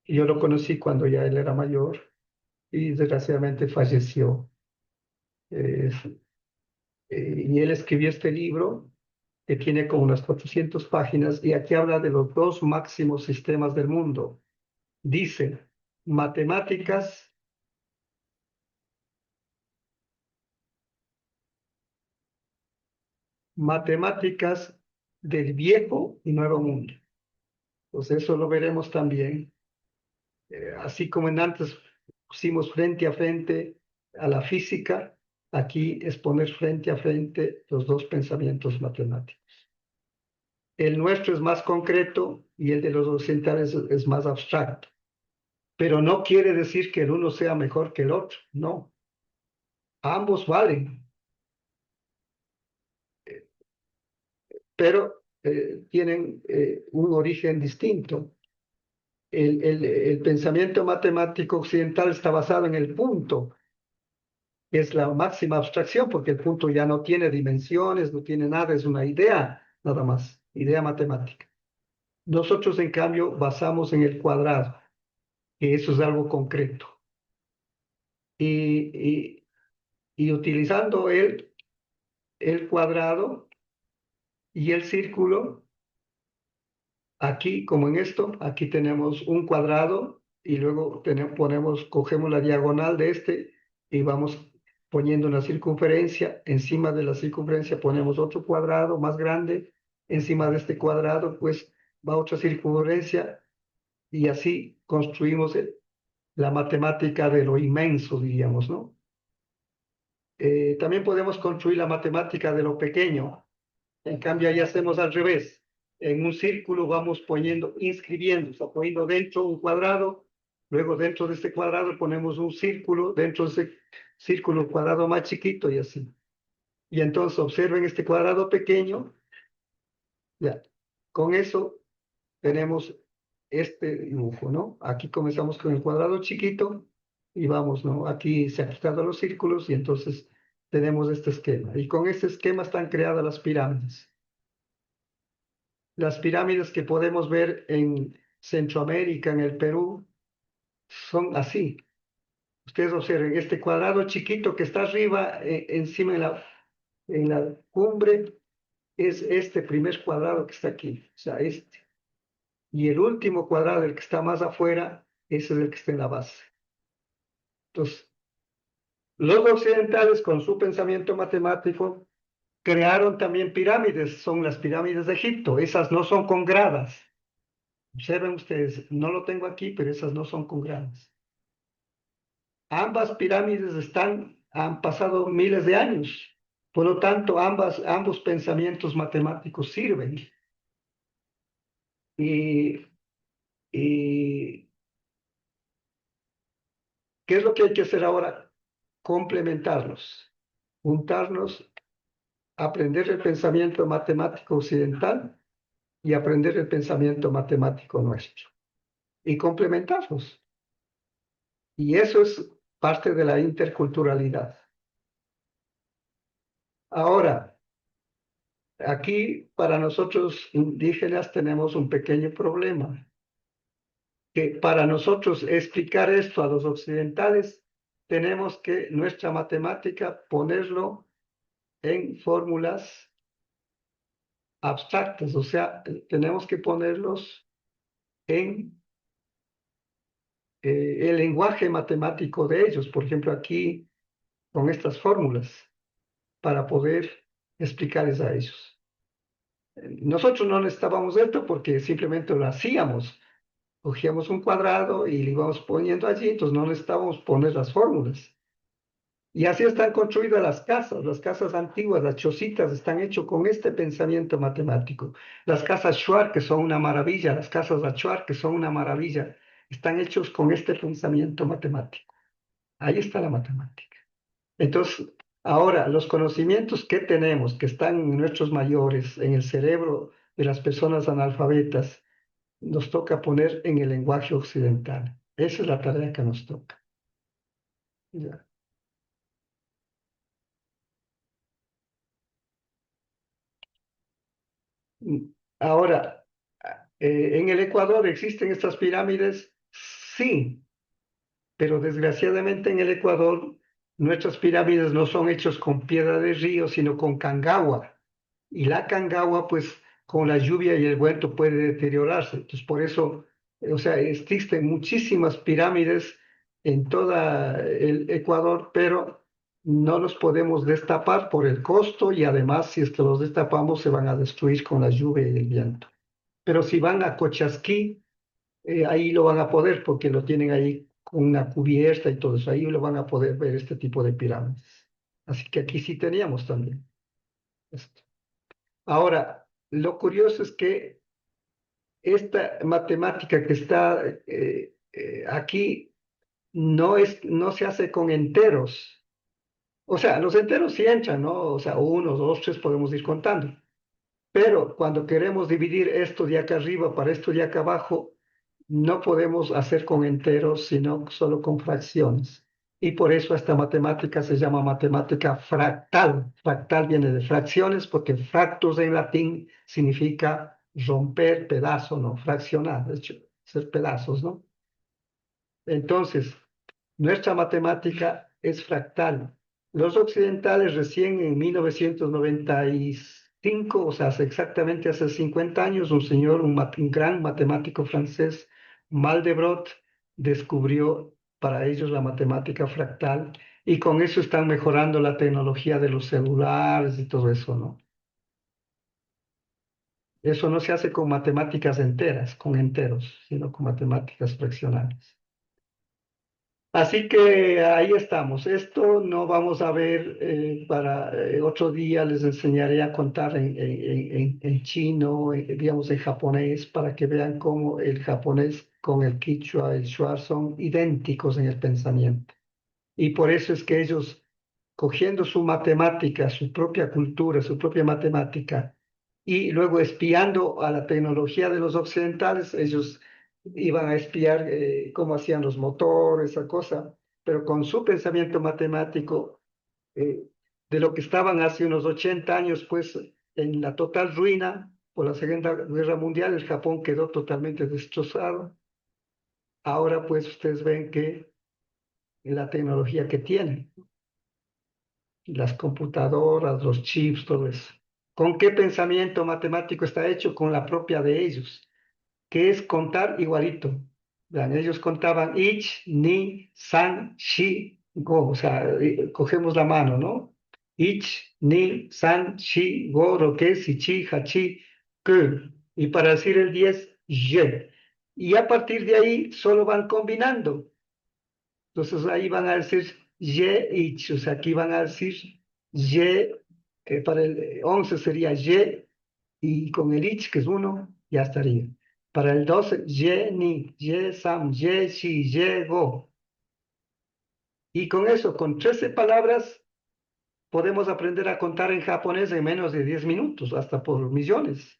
y yo lo conocí cuando ya él era mayor y desgraciadamente falleció. Eh, y él escribió este libro que tiene como unas 400 páginas y aquí habla de los dos máximos sistemas del mundo. Dice, matemáticas, matemáticas del viejo y nuevo mundo. Pues eso lo veremos también. Así como en antes, pusimos frente a frente a la física, aquí es poner frente a frente los dos pensamientos matemáticos. El nuestro es más concreto y el de los occidentales es más abstracto, pero no quiere decir que el uno sea mejor que el otro, no. Ambos valen, pero tienen un origen distinto. El pensamiento matemático occidental está basado en el punto, que es la máxima abstracción, porque el punto ya no tiene dimensiones, no tiene nada, es una idea, nada más, idea matemática. Nosotros, en cambio, basamos en el cuadrado, que eso es algo concreto. Y utilizando el cuadrado y el círculo, aquí, como en esto, aquí tenemos un cuadrado y luego cogemos la diagonal de este y vamos poniendo una circunferencia. Encima de la circunferencia ponemos otro cuadrado más grande. Encima de este cuadrado, pues, va otra circunferencia y así construimos la matemática de lo inmenso, diríamos, ¿no? También podemos construir la matemática de lo pequeño. En cambio, ahí hacemos al revés. En un círculo vamos inscribiendo, o sea, poniendo dentro un cuadrado, luego dentro de este cuadrado ponemos un círculo, dentro de ese círculo cuadrado más chiquito y así. Y entonces observen este cuadrado pequeño, ya. Con eso tenemos este dibujo, ¿no? Aquí comenzamos con el cuadrado chiquito y vamos, ¿no? Aquí se han quitado los círculos y entonces tenemos este esquema. Y con este esquema están creadas las pirámides. Las pirámides que podemos ver en Centroamérica, en el Perú, son así. Ustedes observen, este cuadrado chiquito que está arriba, encima en la cumbre, es este primer cuadrado que está aquí, o sea, este. Y el último cuadrado, el que está más afuera, ese es el que está en la base. Entonces, los occidentales, con su pensamiento matemático, crearon también pirámides, son las pirámides de Egipto. Esas no son con gradas. Observen ustedes, no lo tengo aquí, pero esas no son con gradas. Ambas pirámides han pasado miles de años. Por lo tanto, ambos pensamientos matemáticos sirven. Y, y ¿qué es lo que hay que hacer ahora? Complementarlos, juntarnos, aprender el pensamiento matemático occidental y aprender el pensamiento matemático nuestro. Y complementarlos. Y eso es parte de la interculturalidad. Ahora, aquí para nosotros indígenas tenemos un pequeño problema, que para nosotros explicar esto a los occidentales, tenemos que nuestra matemática ponerlo en fórmulas abstractas, o sea, tenemos que ponerlos en el lenguaje matemático de ellos, por ejemplo, aquí con estas fórmulas, para poder explicarles a ellos. Nosotros no necesitábamos esto porque simplemente lo hacíamos. Cogíamos un cuadrado y lo íbamos poniendo allí, entonces no necesitábamos poner las fórmulas. Y así están construidas las casas antiguas, las chocitas están hechas con este pensamiento matemático. Las casas Shuar, que son una maravilla, las casas Achuar, que son una maravilla, están hechos con este pensamiento matemático. Ahí está la matemática. Entonces, ahora, los conocimientos que tenemos, que están en nuestros mayores, en el cerebro de las personas analfabetas, nos toca poner en el lenguaje occidental. Esa es la tarea que nos toca. Ya. Ahora, ¿en el Ecuador existen estas pirámides? Sí, pero desgraciadamente en el Ecuador nuestras pirámides no son hechas con piedra de río, sino con cangagua. Y la cangagua, pues, con la lluvia y el viento puede deteriorarse. Entonces, por eso, o sea, existen muchísimas pirámides en todo el Ecuador, pero no los podemos destapar por el costo y además, si es que los destapamos, se van a destruir con la lluvia y el viento. Pero si van a Cochasquí, ahí lo van a poder porque lo tienen ahí con una cubierta y todo eso. Ahí lo van a poder ver este tipo de pirámides. Así que aquí sí teníamos también esto. Ahora, lo curioso es que esta matemática que está aquí no se hace con enteros. O sea, los enteros sí entran, ¿no? O sea, uno, dos, tres podemos ir contando. Pero cuando queremos dividir esto de acá arriba para esto de acá abajo, no podemos hacer con enteros, sino solo con fracciones. Y por eso esta matemática se llama matemática fractal. Fractal viene de fracciones porque fractus en latín significa romper, pedazo, ¿no? Fraccionar, de hecho, ser pedazos, ¿no? Entonces, nuestra matemática es fractal. Los occidentales recién en 1995, o sea, exactamente hace 50 años, un señor, un gran matemático francés, Mandelbrot, descubrió para ellos la matemática fractal y con eso están mejorando la tecnología de los celulares y todo eso, ¿no? Eso no se hace con matemáticas enteras, con enteros, sino con matemáticas fraccionales. Así que ahí estamos. Esto no vamos a ver para otro día. Les enseñaré a contar en chino, digamos en japonés, para que vean cómo el japonés con el quichua, el shuar son idénticos en el pensamiento. Y por eso es que ellos, cogiendo su matemática, su propia cultura, su propia matemática, y luego espiando a la tecnología de los occidentales, ellos iban a espiar cómo hacían los motores, esa cosa, pero con su pensamiento matemático, eh, de lo que estaban hace unos 80 años, pues en la total ruina por la Segunda Guerra Mundial, el Japón quedó totalmente destrozado. Ahora pues ustedes ven que la tecnología que tienen, las computadoras, los chips, todo eso. ¿Con qué pensamiento matemático está hecho? Con la propia de ellos, que es contar igualito. Vean, ellos contaban ich, ni, san, shi, go, o sea, cogemos la mano, ¿no? Ich, ni, san, shi, go, roque, si, chi, hachi, que. Y para decir el 10, ye. Y a partir de ahí solo van combinando. Entonces ahí van a decir ye, ich, o sea, aquí van a decir ye, para el 11 sería ye, y con el ich, que es uno, ya estaría. Para el 12, ye ni, ye sam, ye shi, ye go. Y con eso, con 13 palabras, podemos aprender a contar en japonés en menos de 10 minutos, hasta por millones.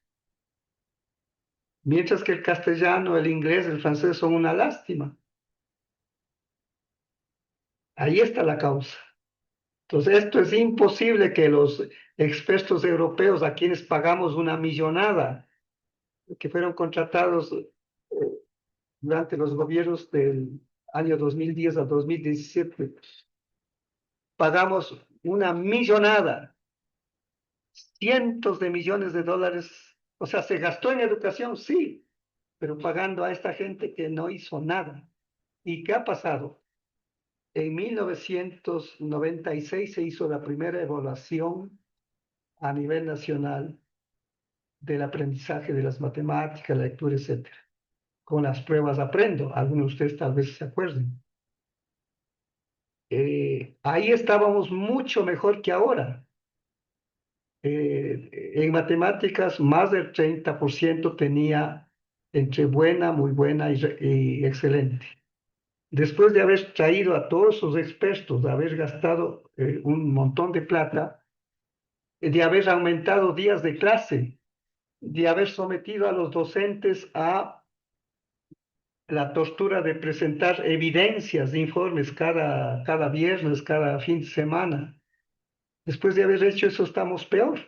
Mientras que el castellano, el inglés, el francés son una lástima. Ahí está la causa. Entonces, esto es imposible que los expertos europeos, a quienes pagamos una millonada, que fueron contratados durante los gobiernos del año 2010 a 2017, pagamos una millonada, cientos de millones de dólares. O sea, se gastó en educación, sí, pero pagando a esta gente que no hizo nada. ¿Y qué ha pasado? En 1996 se hizo la primera evaluación a nivel nacional del aprendizaje de las matemáticas, la lectura, etcétera. Con las pruebas aprendo, algunos de ustedes tal vez se acuerden. Ahí estábamos mucho mejor que ahora. En matemáticas, más del 30% tenía entre buena, muy buena y excelente. Después de haber traído a todos esos expertos, de haber gastado un montón de plata, de haber aumentado días de clase, de haber sometido a los docentes a la tortura de presentar evidencias de informes cada viernes, cada fin de semana. Después de haber hecho eso, estamos peor.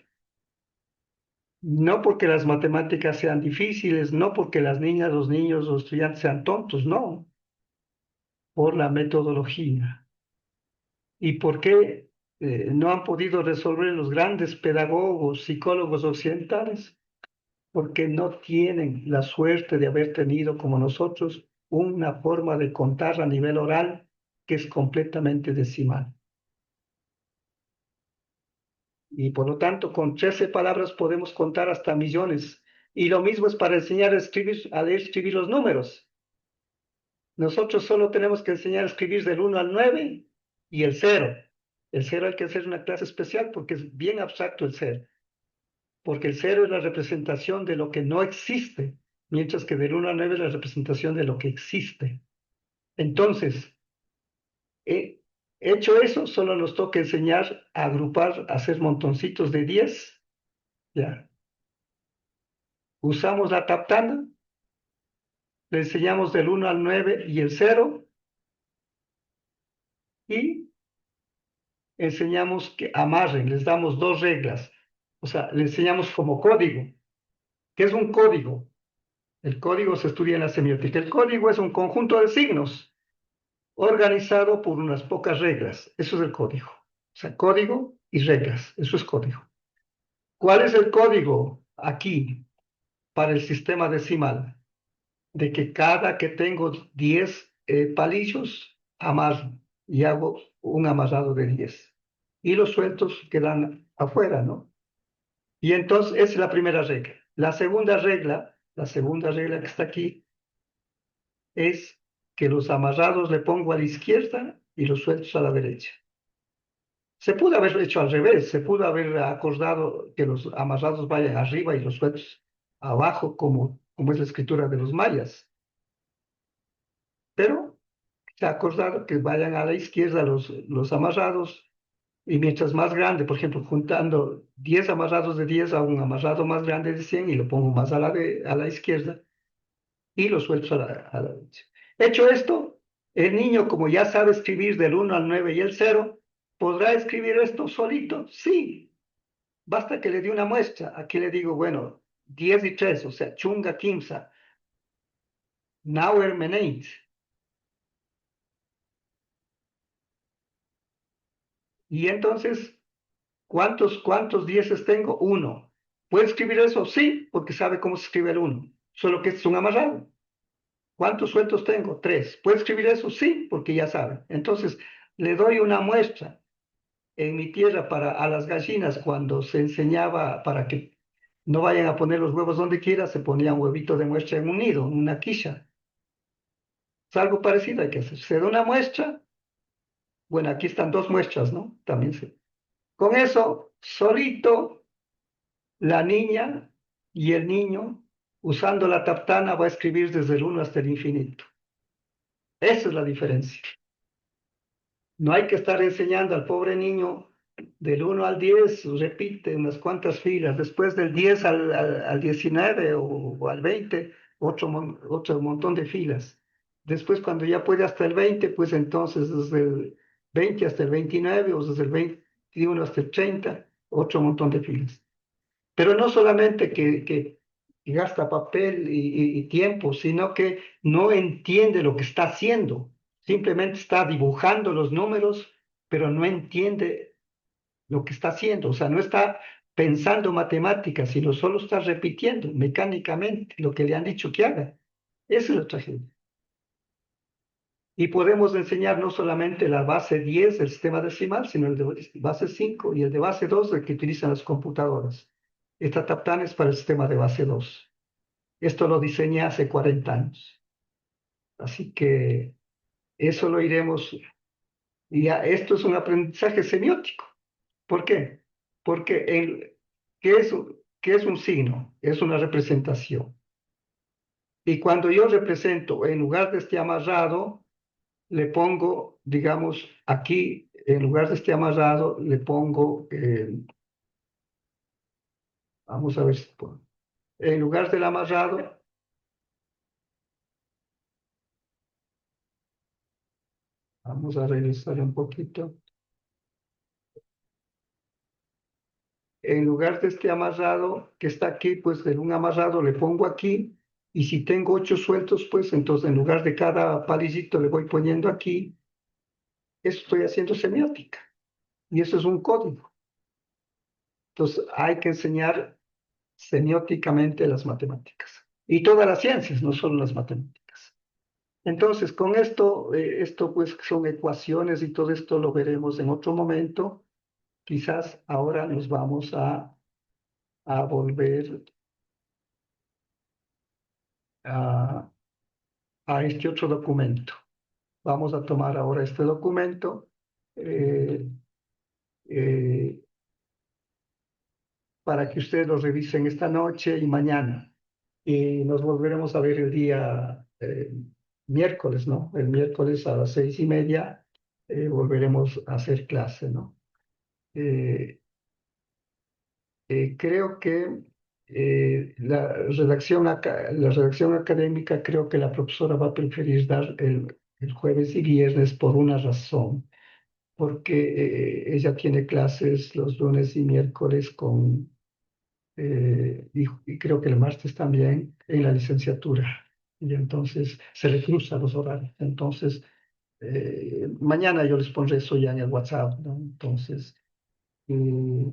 No porque las matemáticas sean difíciles, no porque las niñas, los niños, los estudiantes sean tontos, no, por la metodología. ¿Y por qué no han podido resolver los grandes pedagogos, psicólogos occidentales? Porque no tienen la suerte de haber tenido, como nosotros, una forma de contar a nivel oral que es completamente decimal. Y por lo tanto, con 13 palabras podemos contar hasta millones. Y lo mismo es para enseñar a escribir, a leer, escribir los números. Nosotros solo tenemos que enseñar a escribir del 1 al 9 y el 0. El 0 hay que hacer una clase especial porque es bien abstracto el 0. Porque el 0 es la representación de lo que no existe, mientras que del 1 al 9 es la representación de lo que existe. Entonces, hecho eso, solo nos toca enseñar a agrupar, a hacer montoncitos de 10. Ya. Usamos la taptana, le enseñamos del 1 al 9 y el 0, y enseñamos que amarren, les damos dos reglas. O sea, le enseñamos como código. ¿Qué es un código? El código se estudia en la semiótica. El código es un conjunto de signos organizado por unas pocas reglas. Eso es el código. O sea, código y reglas. Eso es código. ¿Cuál es el código aquí para el sistema decimal? De que cada que tengo 10 palillos, amarro y hago un amarrado de 10. Y los sueltos quedan afuera, ¿no? Y entonces esa es la primera regla. La segunda regla que está aquí es que los amarrados le pongo a la izquierda y los sueltos a la derecha. Se pudo haber hecho al revés, se pudo haber acordado que los amarrados vayan arriba y los sueltos abajo, como es la escritura de los mayas. Pero se ha acordado que vayan a la izquierda los amarrados, y mientras más grande, por ejemplo, juntando 10 amarrados de 10 a un amarrado más grande de 100 y lo pongo más a la izquierda y lo suelto a la derecha. Hecho esto, el niño, como ya sabe escribir del 1 al 9 y el 0, ¿podrá escribir esto solito? Sí, basta que le dé una muestra. Aquí le digo, bueno, 10 y 3, o sea, chunga kimsa, nauer meneit. Y entonces, ¿cuántos dieces tengo? Uno. ¿Puede escribir eso? Sí, porque sabe cómo se escribe el uno, solo que es un amarrado. ¿Cuántos sueltos tengo? 3. ¿Puede escribir eso? Sí, porque ya sabe. Entonces, le doy una muestra. En mi tierra, a las gallinas, cuando se enseñaba para que no vayan a poner los huevos donde quiera, se ponía un huevito de muestra en un nido, en una quilla. Es algo parecido hay que hacer. Se da una muestra, bueno, aquí están dos muestras, ¿no? También se. Con eso, solito, la niña y el niño, usando la taptana, va a escribir desde el 1 hasta el infinito. Esa es la diferencia. No hay que estar enseñando al pobre niño del 1 al 10, repite unas cuantas filas, después del 10 al 19 o al 20, otro montón de filas. Después, cuando ya puede hasta el 20, pues entonces desde el 20 hasta el 29 o desde el 21 hasta el 30, otro montón de filas. Pero no solamente que gasta papel y tiempo, sino que no entiende lo que está haciendo. Simplemente está dibujando los números, pero no entiende lo que está haciendo. O sea, no está pensando matemáticas, sino solo está repitiendo mecánicamente lo que le han dicho que haga. Esa es la tragedia. Y podemos enseñar no solamente la base 10 del sistema decimal, sino el de base 5 y el de base 2, el que utilizan las computadoras. Esta Taptana es para el sistema de base 2. Esto lo diseñé hace 40 años. Así que eso lo iremos. Y ya, esto es un aprendizaje semiótico. ¿Por qué? Porque ¿qué es un signo? Es una representación. Y cuando yo represento, en lugar de este amarrado, le pongo, digamos, aquí, en lugar de este amarrado, le pongo, vamos a ver si puedo. En lugar del amarrado, vamos a revisar un poquito. En lugar de este amarrado que está aquí, pues en un amarrado le pongo aquí. Y si tengo 8 sueltos, pues entonces en lugar de cada palillito le voy poniendo aquí. Eso estoy haciendo semiótica. Y eso es un código. Entonces hay que enseñar semióticamente las matemáticas. Y todas las ciencias, no solo las matemáticas. Entonces, con esto pues son ecuaciones y todo esto lo veremos en otro momento. Quizás ahora nos vamos a volver a a este otro documento. Vamos a tomar ahora este documento eh, eh, para que ustedes lo revisen esta noche y mañana. Y nos volveremos a ver el día miércoles, ¿no? El miércoles a las 6:30 volveremos a hacer clase, ¿no? Eh, creo que la redacción académica, creo que la profesora va a preferir dar el jueves y viernes por una razón, porque ella tiene clases los lunes y miércoles y creo que el martes también en la licenciatura. Y entonces se le cruzan los horarios. Entonces, mañana yo les pondré eso ya en el WhatsApp, ¿no? Entonces, eh,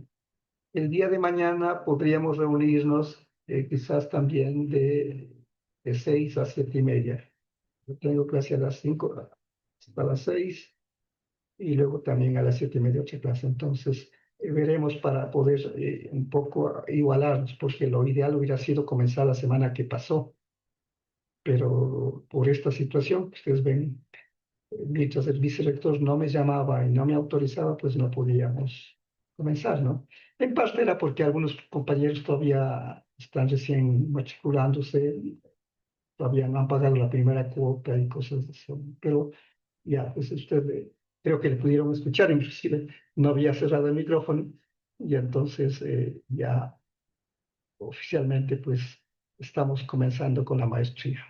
el día de mañana podríamos reunirnos quizás también de 6 a 7:30. Yo tengo clase a las 5, a las 6 y luego también a las 7:30 otra clase. Entonces, veremos para poder un poco igualarnos, porque lo ideal hubiera sido comenzar la semana que pasó, pero por esta situación, ustedes ven, mientras el vicerrector no me llamaba y no me autorizaba, pues no podíamos comenzar, ¿no? En parte era porque algunos compañeros todavía están recién matriculándose, todavía no han pagado la primera cuota y cosas así, pero ya, pues usted creo que le pudieron escuchar, inclusive no había cerrado el micrófono y entonces ya oficialmente pues estamos comenzando con la maestría.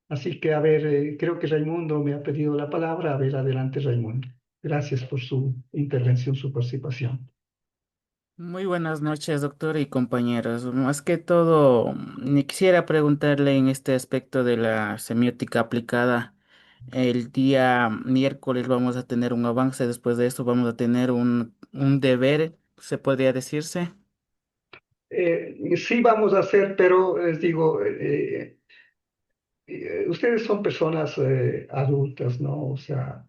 Así que a ver, creo que Raimundo me ha pedido la palabra. A ver, adelante Raimundo. Gracias por su intervención, su participación. Muy buenas noches, doctor y compañeros. Más que todo, quisiera preguntarle en este aspecto de la semiótica aplicada. El día miércoles vamos a tener un avance, después de esto vamos a tener un deber, se podría decirse. Sí vamos a hacer, pero les digo, ustedes son personas adultas, ¿no? O sea,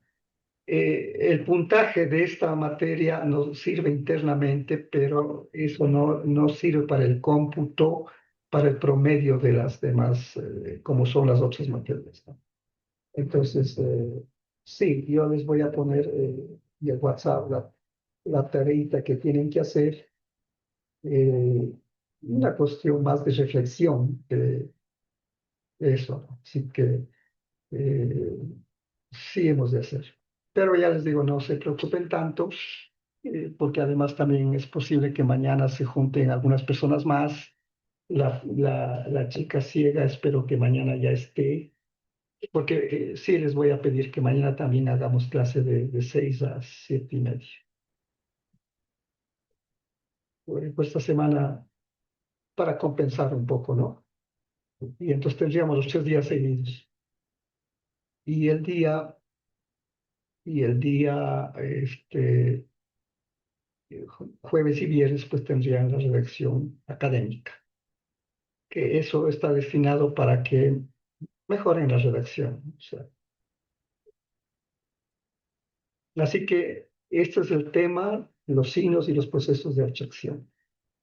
el puntaje de esta materia nos sirve internamente, pero eso no sirve para el cómputo, para el promedio de las demás, como son las otras materias, ¿no? Entonces, sí, yo les voy a poner en el WhatsApp la tareita que tienen que hacer, eh, una cuestión más de reflexión que eso, ¿no? Así que eh, sí hemos de hacer. Pero ya les digo, no se preocupen tanto, porque además también es posible que mañana se junten algunas personas más. La chica ciega, espero que mañana ya esté, porque sí les voy a pedir que mañana también hagamos clase de 6 a 7:30. Pues esta semana para compensar un poco, ¿no? Y entonces tendríamos los 3 días seguidos. Y el día, jueves y viernes, pues tendrían la redacción académica, que eso está destinado para que mejoren la redacción. O sea, así que este es el tema, los signos y los procesos de abstracción.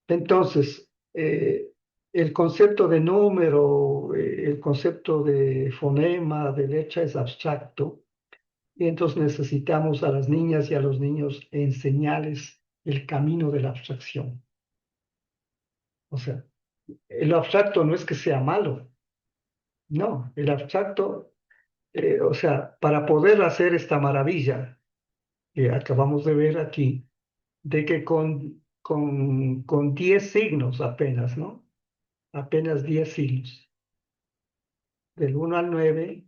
Entonces, el concepto de número, el concepto de fonema, de letra es abstracto, y entonces necesitamos a las niñas y a los niños enseñarles el camino de la abstracción. O sea, el abstracto no es que sea malo, no, el abstracto, o sea, para poder hacer esta maravilla que acabamos de ver aquí, de que con 10 signos apenas, ¿no? Apenas 10 signos, del 1 al 9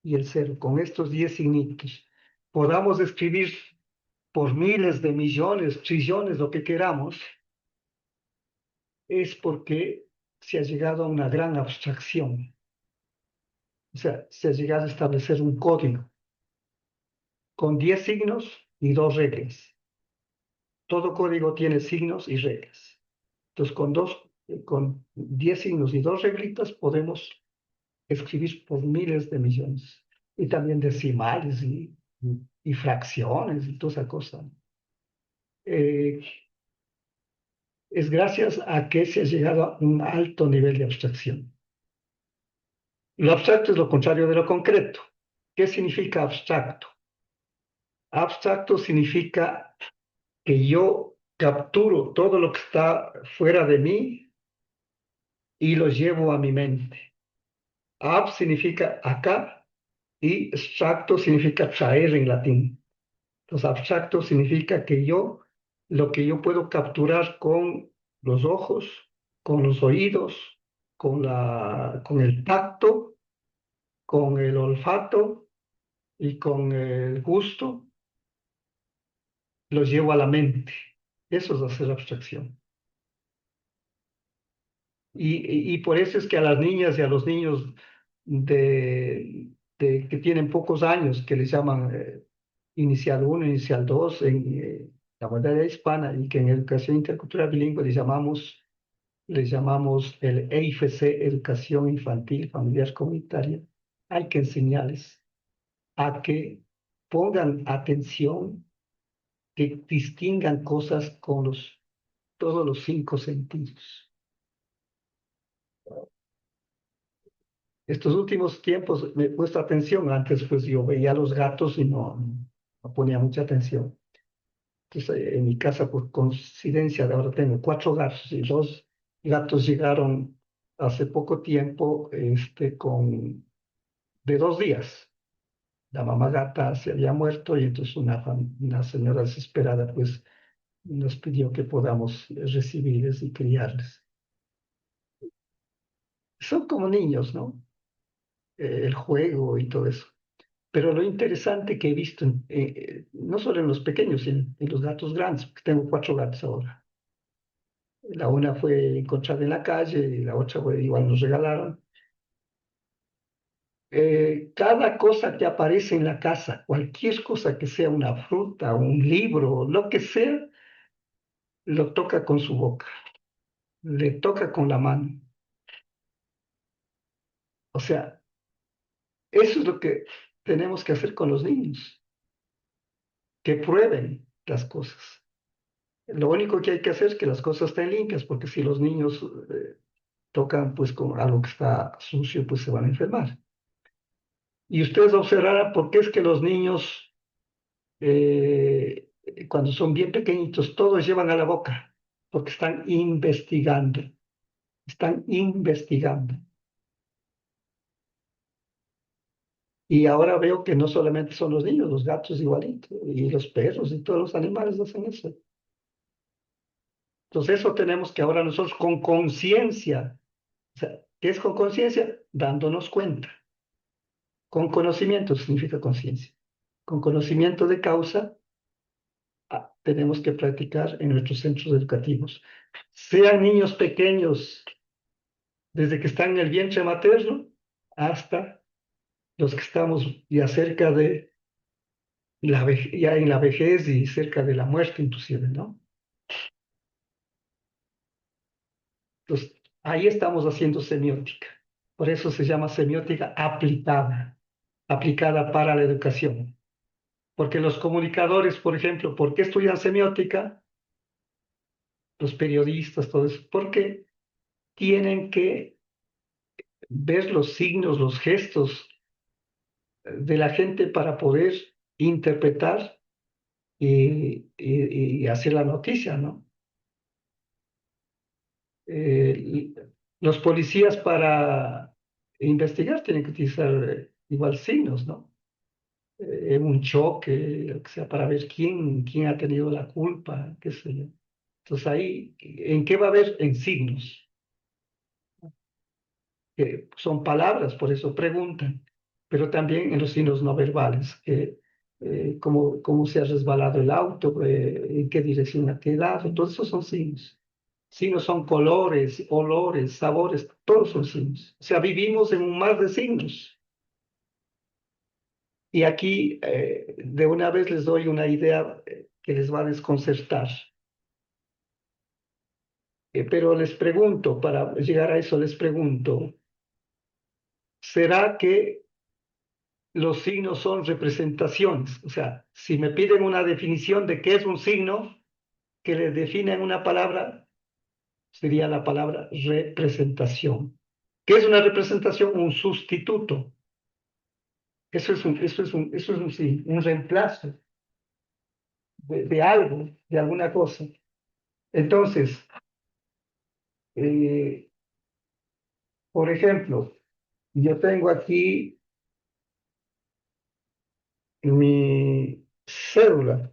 y el 0, con estos 10 signitos, podamos escribir por miles de millones, trillones, lo que queramos, es porque se ha llegado a una gran abstracción. O sea, se ha llegado a establecer un código con 10 signos y 2 reglas. Todo código tiene signos y reglas. Entonces, con 10 signos y 2 reglitas podemos escribir por miles de millones. Y también decimales y fracciones y toda esa cosa. Eh, es gracias a que se ha llegado a un alto nivel de abstracción. Lo abstracto es lo contrario de lo concreto. ¿Qué significa abstracto? Abstracto significa que yo capturo todo lo que está fuera de mí y lo llevo a mi mente. Ab significa acá y abstracto significa traer en latín. Entonces, abstracto significa que lo que yo puedo capturar con los ojos, con los oídos, con el tacto, con el olfato y con el gusto, lo llevo a la mente. Eso es hacer abstracción. Y por eso es que a las niñas y a los niños que tienen pocos años, que les llaman inicial 1, inicial 2 en la modalidad hispana y que en educación intercultural bilingüe les llamamos el EIFC, Educación Infantil Familiar Comunitaria, hay que enseñarles a que pongan atención, que distingan cosas con todos los 5 sentidos. Estos últimos tiempos me he puesto atención, antes pues yo veía a los gatos y no ponía mucha atención. Entonces, en mi casa, por coincidencia, de ahora tengo 4 gatos y 2 gatos llegaron hace poco tiempo de 2 días. La mamá gata se había muerto y entonces una señora desesperada pues nos pidió que podamos recibirles y criarles. Son como niños, ¿no? El juego y todo eso. Pero lo interesante que he visto, no solo en los pequeños, en los gatos grandes, porque tengo 4 gatos ahora. La una fue encontrada en la calle y la otra fue, igual nos regalaron. Cada cosa que aparece en la casa, cualquier cosa que sea una fruta, un libro, lo que sea, lo toca con su boca, le toca con la mano. O sea, eso es lo que tenemos que hacer con los niños, que prueben las cosas. Lo único que hay que hacer es que las cosas estén limpias, porque si los niños tocan pues con algo que está sucio, pues se van a enfermar. Y ustedes observarán por qué es que los niños, eh, cuando son bien pequeñitos, todos llevan a la boca, porque están investigando, están investigando. Y ahora veo que no solamente son los niños, los gatos igualito, y los perros y todos los animales hacen eso. Entonces eso tenemos que ahora nosotros con conciencia, o sea, ¿qué es con conciencia? Dándonos cuenta. Con conocimiento significa conciencia. Con conocimiento de causa, tenemos que practicar en nuestros centros educativos. Sean niños pequeños, desde que están en el vientre materno, hasta los que estamos ya cerca de ya en la vejez y cerca de la muerte inclusive, ¿no? Entonces, ahí estamos haciendo semiótica. Por eso se llama semiótica aplicada, aplicada para la educación. Porque los comunicadores, por ejemplo, ¿por qué estudian semiótica? Los periodistas, todo eso, porque tienen que ver los signos, los gestos de la gente para poder interpretar y hacer la noticia, ¿no? Eh, los policías para investigar tienen que utilizar igual signos, ¿no? Un choque, lo que sea, para ver quién ha tenido la culpa, qué sé yo. Entonces ahí, ¿en qué va a haber? En signos, que son palabras, por eso preguntan, pero también en los signos no verbales, cómo se ha resbalado el auto, en qué dirección ha quedado, todos esos son signos. Signos son colores, olores, sabores, todos son signos. O sea, vivimos en un mar de signos. Y aquí de una vez les doy una idea que les va a desconcertar. Pero les pregunto, para llegar a eso, les pregunto, ¿será que los signos son representaciones? O sea, si me piden una definición de qué es un signo, que le definen una palabra, sería la palabra representación. ¿Qué es una representación? Un sustituto. Sí, un reemplazo de algo, de alguna cosa. Entonces, eh, por ejemplo, yo tengo aquí mi cédula.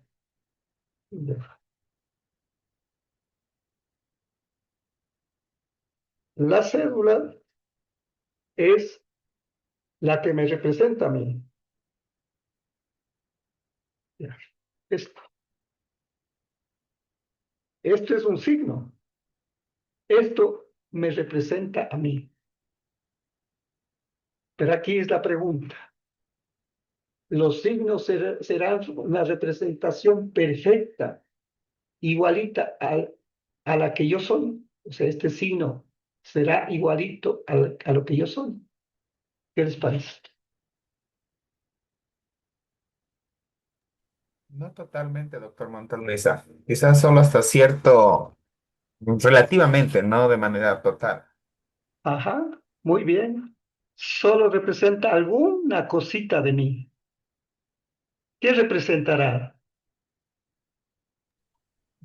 La cédula es la que me representa a mí. Ya. Esto, esto es un signo. Esto me representa a mí. Pero aquí es la pregunta. Los signos serán una representación perfecta, igualita a la que yo soy. O sea, este signo será igualito a lo que yo soy. ¿Qué les parece? No totalmente, doctor Montaluisa. Quizás solo hasta cierto, relativamente, no de manera total. Ajá, muy bien. Solo representa alguna cosita de mí. ¿Qué representará?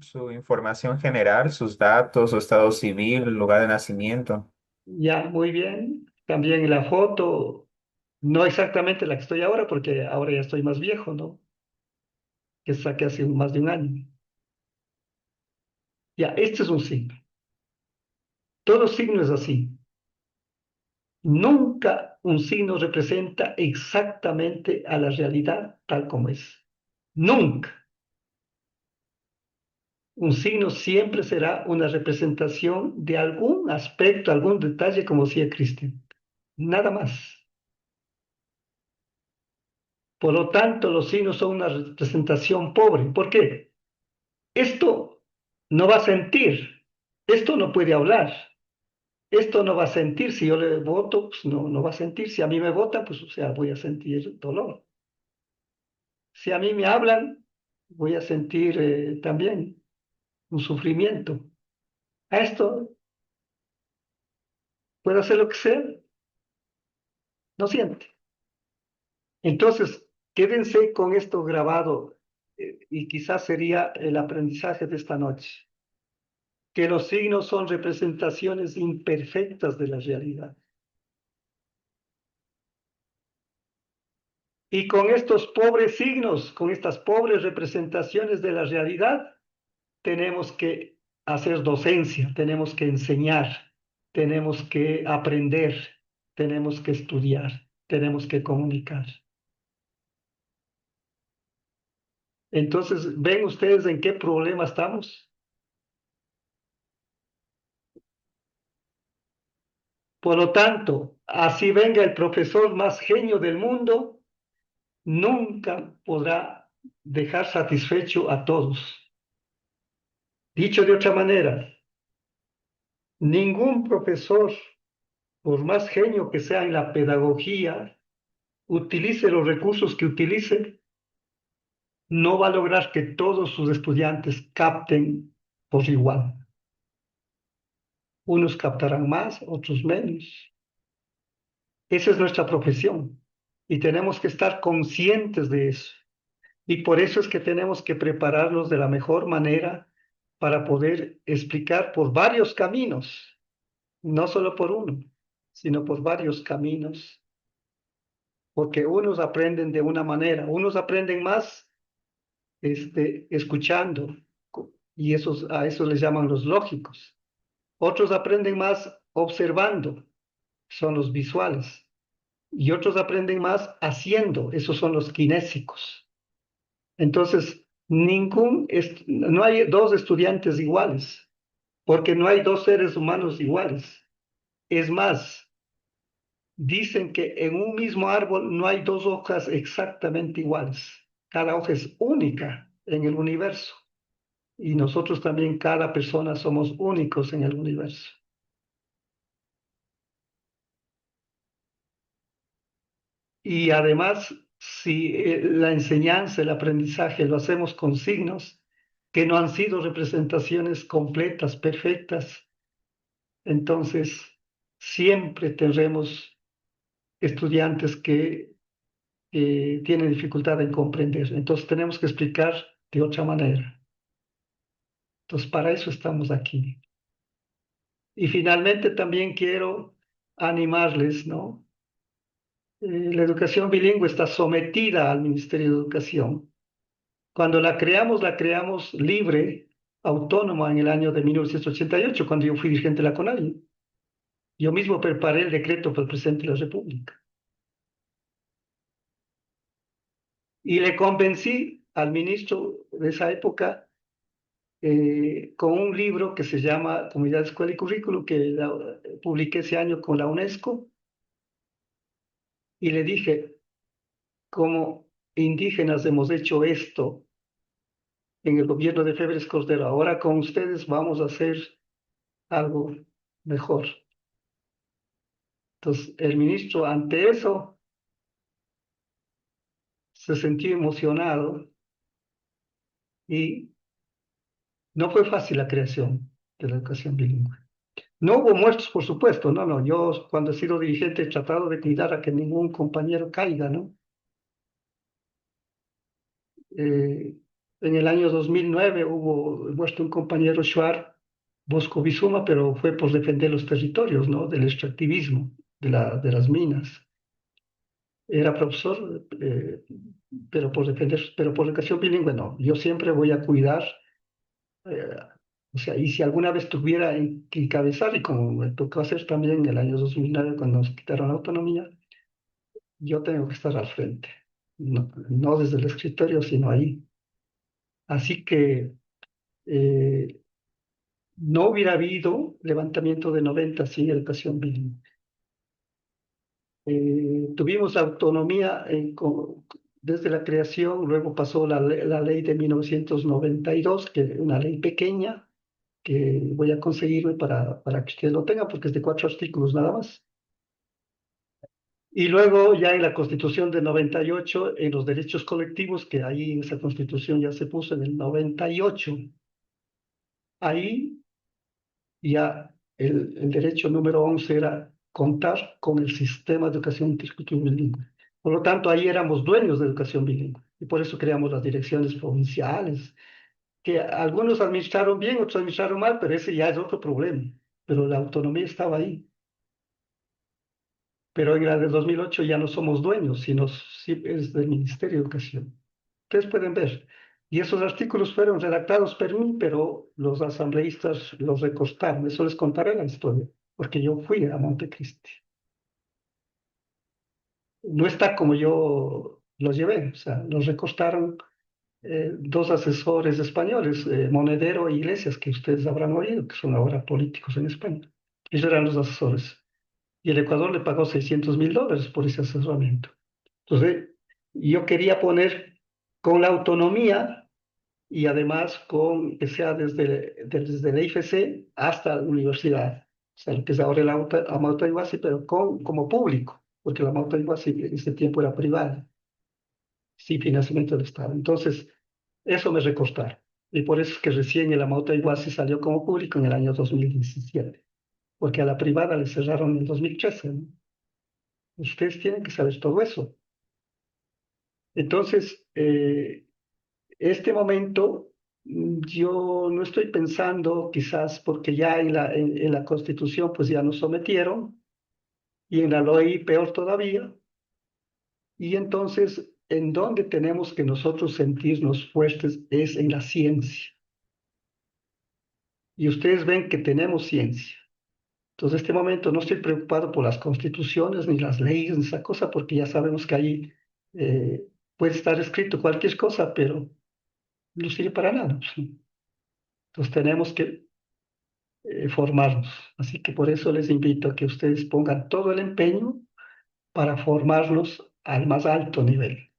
Su información general, sus datos, su estado civil, lugar de nacimiento. Ya, muy bien. También la foto, no exactamente la que estoy ahora, porque ahora ya estoy más viejo, ¿no? Que saqué hace más de un año. Ya, este es un signo. Todo signo es así. Nunca un signo representa exactamente a la realidad tal como es. Nunca. Un signo siempre será una representación de algún aspecto, algún detalle, como decía Cristian. Nada más. Por lo tanto, los signos son una representación pobre. ¿Por qué? Esto no va a sentir, esto no puede hablar, esto no va a sentir. Si yo le voto, pues no va a sentir. Si a mí me votan, pues o sea, voy a sentir dolor. Si a mí me hablan, voy a sentir también un sufrimiento. A esto puede hacer lo que sea, no siente. Entonces, quédense con esto grabado y quizás sería el aprendizaje de esta noche, que los signos son representaciones imperfectas de la realidad. Y con estos pobres signos, con estas pobres representaciones de la realidad, tenemos que hacer docencia, tenemos que enseñar, tenemos que aprender, tenemos que estudiar, tenemos que comunicar. Entonces, ¿ven ustedes en qué problema estamos? Por lo tanto, así venga el profesor más genio del mundo, nunca podrá dejar satisfecho a todos. Dicho de otra manera, ningún profesor, por más genio que sea en la pedagogía, utilice los recursos que utilice, no va a lograr que todos sus estudiantes capten por igual. Unos captarán más, otros menos. Esa es nuestra profesión y tenemos que estar conscientes de eso. Y por eso es que tenemos que prepararnos de la mejor manera para poder explicar por varios caminos, no solo por uno, sino por varios caminos, porque unos aprenden de una manera, unos aprenden más escuchando, y a esos les llaman los lógicos. Otros aprenden más observando, son los visuales, y otros aprenden más haciendo, esos son los kinésicos. Entonces, no hay dos estudiantes iguales, porque no hay dos seres humanos iguales. Es más, dicen que en un mismo árbol no hay dos hojas exactamente iguales. Cada hoja es única en el universo. Y nosotros también, cada persona, somos únicos en el universo. Y además, si la enseñanza, el aprendizaje lo hacemos con signos que no han sido representaciones completas, perfectas, entonces siempre tendremos estudiantes que tienen dificultad en comprender. Entonces tenemos que explicar de otra manera. Entonces para eso estamos aquí. Y finalmente también quiero animarles, ¿no? La educación bilingüe está sometida al Ministerio de Educación. Cuando la creamos libre, autónoma en el año de 1988, cuando yo fui dirigente de la CONADI. Yo mismo preparé el decreto para el presidente de la República. Y le convencí al ministro de esa época con un libro que se llama Comunidad, Escuela y Currículum, que publiqué ese año con la UNESCO, y le dije, como indígenas hemos hecho esto en el gobierno de Febres Cordero, ahora con ustedes vamos a hacer algo mejor. Entonces, el ministro ante eso se sintió emocionado y no fue fácil la creación de la educación bilingüe. No hubo muertos, por supuesto, no, no. Yo cuando he sido dirigente he tratado de cuidar a que ningún compañero caiga, ¿no? Eh, en el año 2009 hubo muerto un compañero Shuar Bosco Bizuma, pero fue por defender los territorios, ¿no? Del extractivismo, de las minas. Era profesor, pero por educación bilingüe no. Yo siempre voy a cuidar, eh, o sea, y si alguna vez tuviera que encabezar, y como me tocó hacer también en el año 2009 cuando nos quitaron la autonomía, yo tengo que estar al frente, no, no desde el escritorio, sino ahí. Así que eh, no hubiera habido levantamiento de 90 sin educación bilingüe. Tuvimos autonomía desde la creación, luego pasó la ley de 1992, que es una ley pequeña, que voy a conseguirme para que ustedes lo tengan, porque es de 4 artículos nada más. Y luego ya en la Constitución de 98, en los derechos colectivos, que ahí en esa Constitución ya se puso en el 98, ahí ya el derecho número 11 era contar con el sistema de educación intercultural bilingüe. Por lo tanto, ahí éramos dueños de educación bilingüe y por eso creamos las direcciones provinciales, que algunos administraron bien, otros administraron mal, pero ese ya es otro problema. Pero la autonomía estaba ahí. Pero en la del 2008 ya no somos dueños, sino sí es del Ministerio de Educación. Ustedes pueden ver. Y esos artículos fueron redactados por mí, pero los asambleístas los recortaron. Eso les contaré la historia, porque yo fui a Montecristi. No está como yo los llevé, o sea, los recortaron dos asesores españoles, Monedero e Iglesias, que ustedes habrán oído, que son ahora políticos en España. Ellos eran los asesores. Y el Ecuador le pagó $600.000 por ese asesoramiento. Entonces, yo quería poner con la autonomía y además con que sea desde la IFC hasta la universidad, o sea, lo que es ahora el Amauta Iguazí, pero como público, porque la Amauta Iguazí en ese tiempo era privada, sin financiamiento del Estado. Entonces, eso me recortaron. Y por eso es que recién el Amauta Iguazí salió como público en el año 2017, porque a la privada le cerraron en el 2013, ¿no? Ustedes tienen que saber todo eso. Entonces, este momento yo no estoy pensando, quizás porque ya en la Constitución pues ya nos sometieron y en la ley peor todavía. Y entonces, en donde tenemos que nosotros sentirnos fuertes es en la ciencia. Y ustedes ven que tenemos ciencia. Entonces, en este momento no estoy preocupado por las constituciones, ni las leyes, ni esa cosa, porque ya sabemos que ahí puede estar escrito cualquier cosa, pero no sirve para nada. Entonces, tenemos que formarnos. Así que por eso les invito a que ustedes pongan todo el empeño para formarnos al más alto nivel.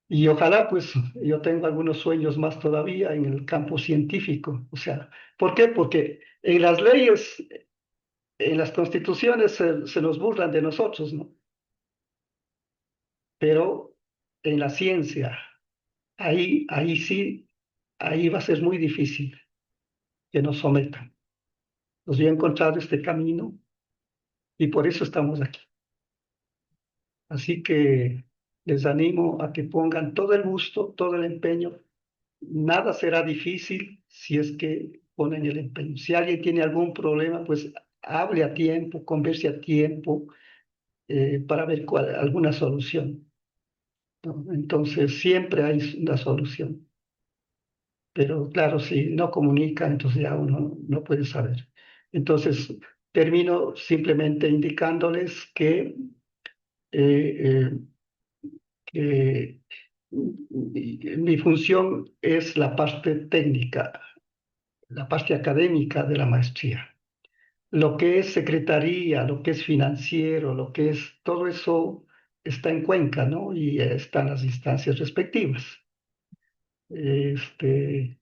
Y ojalá, pues, yo tengo algunos sueños más todavía en el campo científico. O sea, ¿por qué? Porque en las leyes, en las constituciones se nos burlan de nosotros, ¿no? Pero en la ciencia, ahí sí, ahí va a ser muy difícil que nos sometan. nos dio encontrado este camino y por eso estamos aquí. Así que les animo a que pongan todo el gusto, todo el empeño. Nada será difícil si es que ponen el empeño. Si alguien tiene algún problema, pues hable a tiempo, converse a tiempo para ver alguna solución, ¿no? Entonces siempre hay una solución. Pero claro, si no comunica, entonces ya uno no puede saber. Entonces, termino simplemente indicándoles eh, que mi función es la parte técnica, la parte académica de la maestría. Lo que es secretaría, lo que es financiero, lo que es todo eso está en Cuenca, ¿no? Y están las instancias respectivas. Este,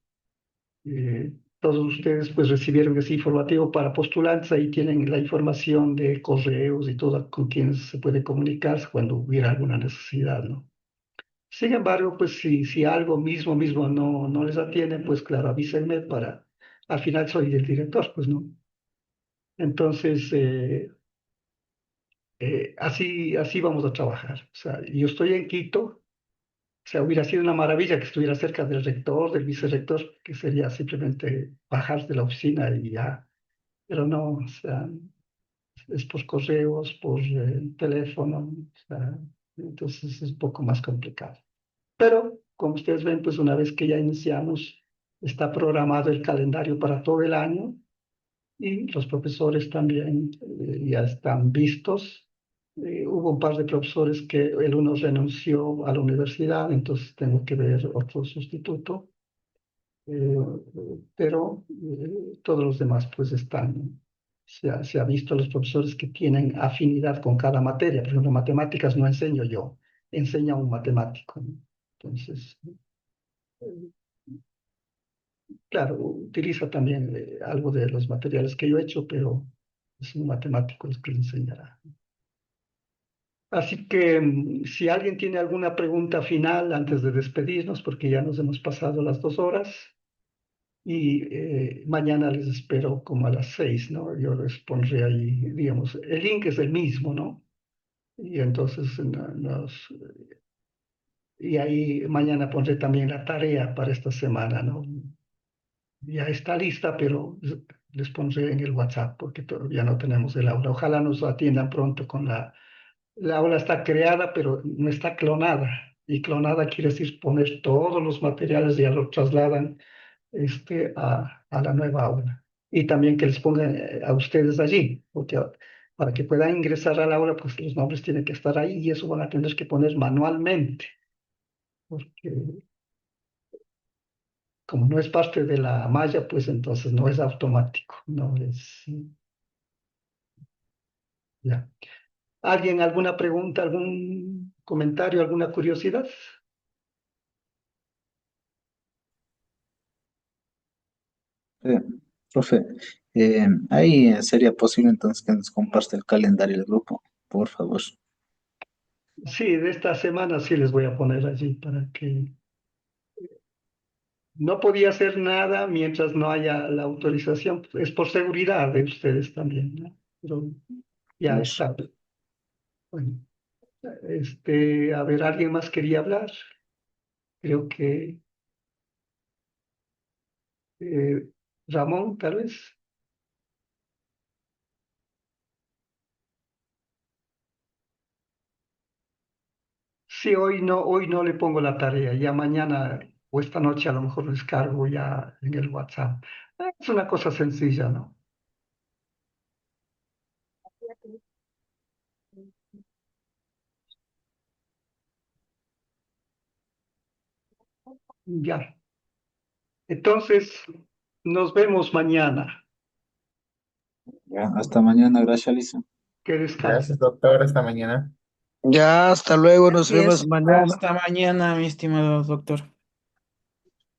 todos ustedes pues recibieron ese informativo para postulantes, ahí tienen la información de correos y todo con quienes se puede comunicarse cuando hubiera alguna necesidad, ¿no? Sin embargo, pues si algo mismo no les atiende, pues claro, avísenme para, al final soy el director, pues no. Entonces, así vamos a trabajar. O sea, yo estoy en Quito, o sea, hubiera sido una maravilla que estuviera cerca del rector, del vicerrector, que sería simplemente bajar de la oficina y ya, pero no, o sea, es por correos, por teléfono, o sea, entonces es un poco más complicado. Pero, como ustedes ven, pues una vez que ya iniciamos, está programado el calendario para todo el año y los profesores también ya están vistos. Hubo un par de profesores que el uno renunció a la universidad, entonces tengo que ver otro sustituto, eh, pero todos los demás pues están. Se ha visto a los profesores que tienen afinidad con cada materia. Por ejemplo, matemáticas no enseño yo, enseña un matemático, ¿no? Entonces, claro, utiliza también algo de los materiales que yo he hecho, pero es un matemático el que le enseñará. Así que si alguien tiene alguna pregunta final antes de despedirnos, porque ya nos hemos pasado las 2 horas, y mañana les espero como a las 6, ¿no? Yo les pondré ahí, digamos, el link es el mismo, ¿no? Y entonces y ahí mañana pondré también la tarea para esta semana, ¿no? Ya está lista, pero les pondré en el WhatsApp porque todavía no tenemos el aula. Ojalá nos atiendan pronto con la aula está creada, pero no está clonada. Y clonada quiere decir poner todos los materiales y ya lo trasladan a la nueva aula. Y también que les pongan a ustedes allí, porque para que puedan ingresar al aula, pues los nombres tienen que estar ahí y eso van a tener que poner manualmente, porque como no es parte de la malla, pues entonces no es automático, no es, ya. ¿Alguien alguna pregunta, algún comentario, alguna curiosidad? Eh, profe, ahí sería posible entonces que nos comparte el calendario del grupo, por favor. Sí, de esta semana sí les voy a poner allí para que no podía hacer nada mientras no haya la autorización. Es por seguridad de ustedes también, ¿no? Pero ya Yes. está. Bueno, a ver, ¿alguien más quería hablar? Creo que eh, Ramón, tal vez. Sí, hoy no le pongo la tarea, ya mañana o esta noche a lo mejor les cargo ya en el WhatsApp. Es una cosa sencilla, ¿no? Ya. Entonces, nos vemos mañana. Ya, hasta mañana, gracias, Lisa. Que descansen. Gracias, doctor. Hasta mañana. Ya, hasta luego, nos Así vemos es. mañana. Hasta mañana, mi estimado doctor.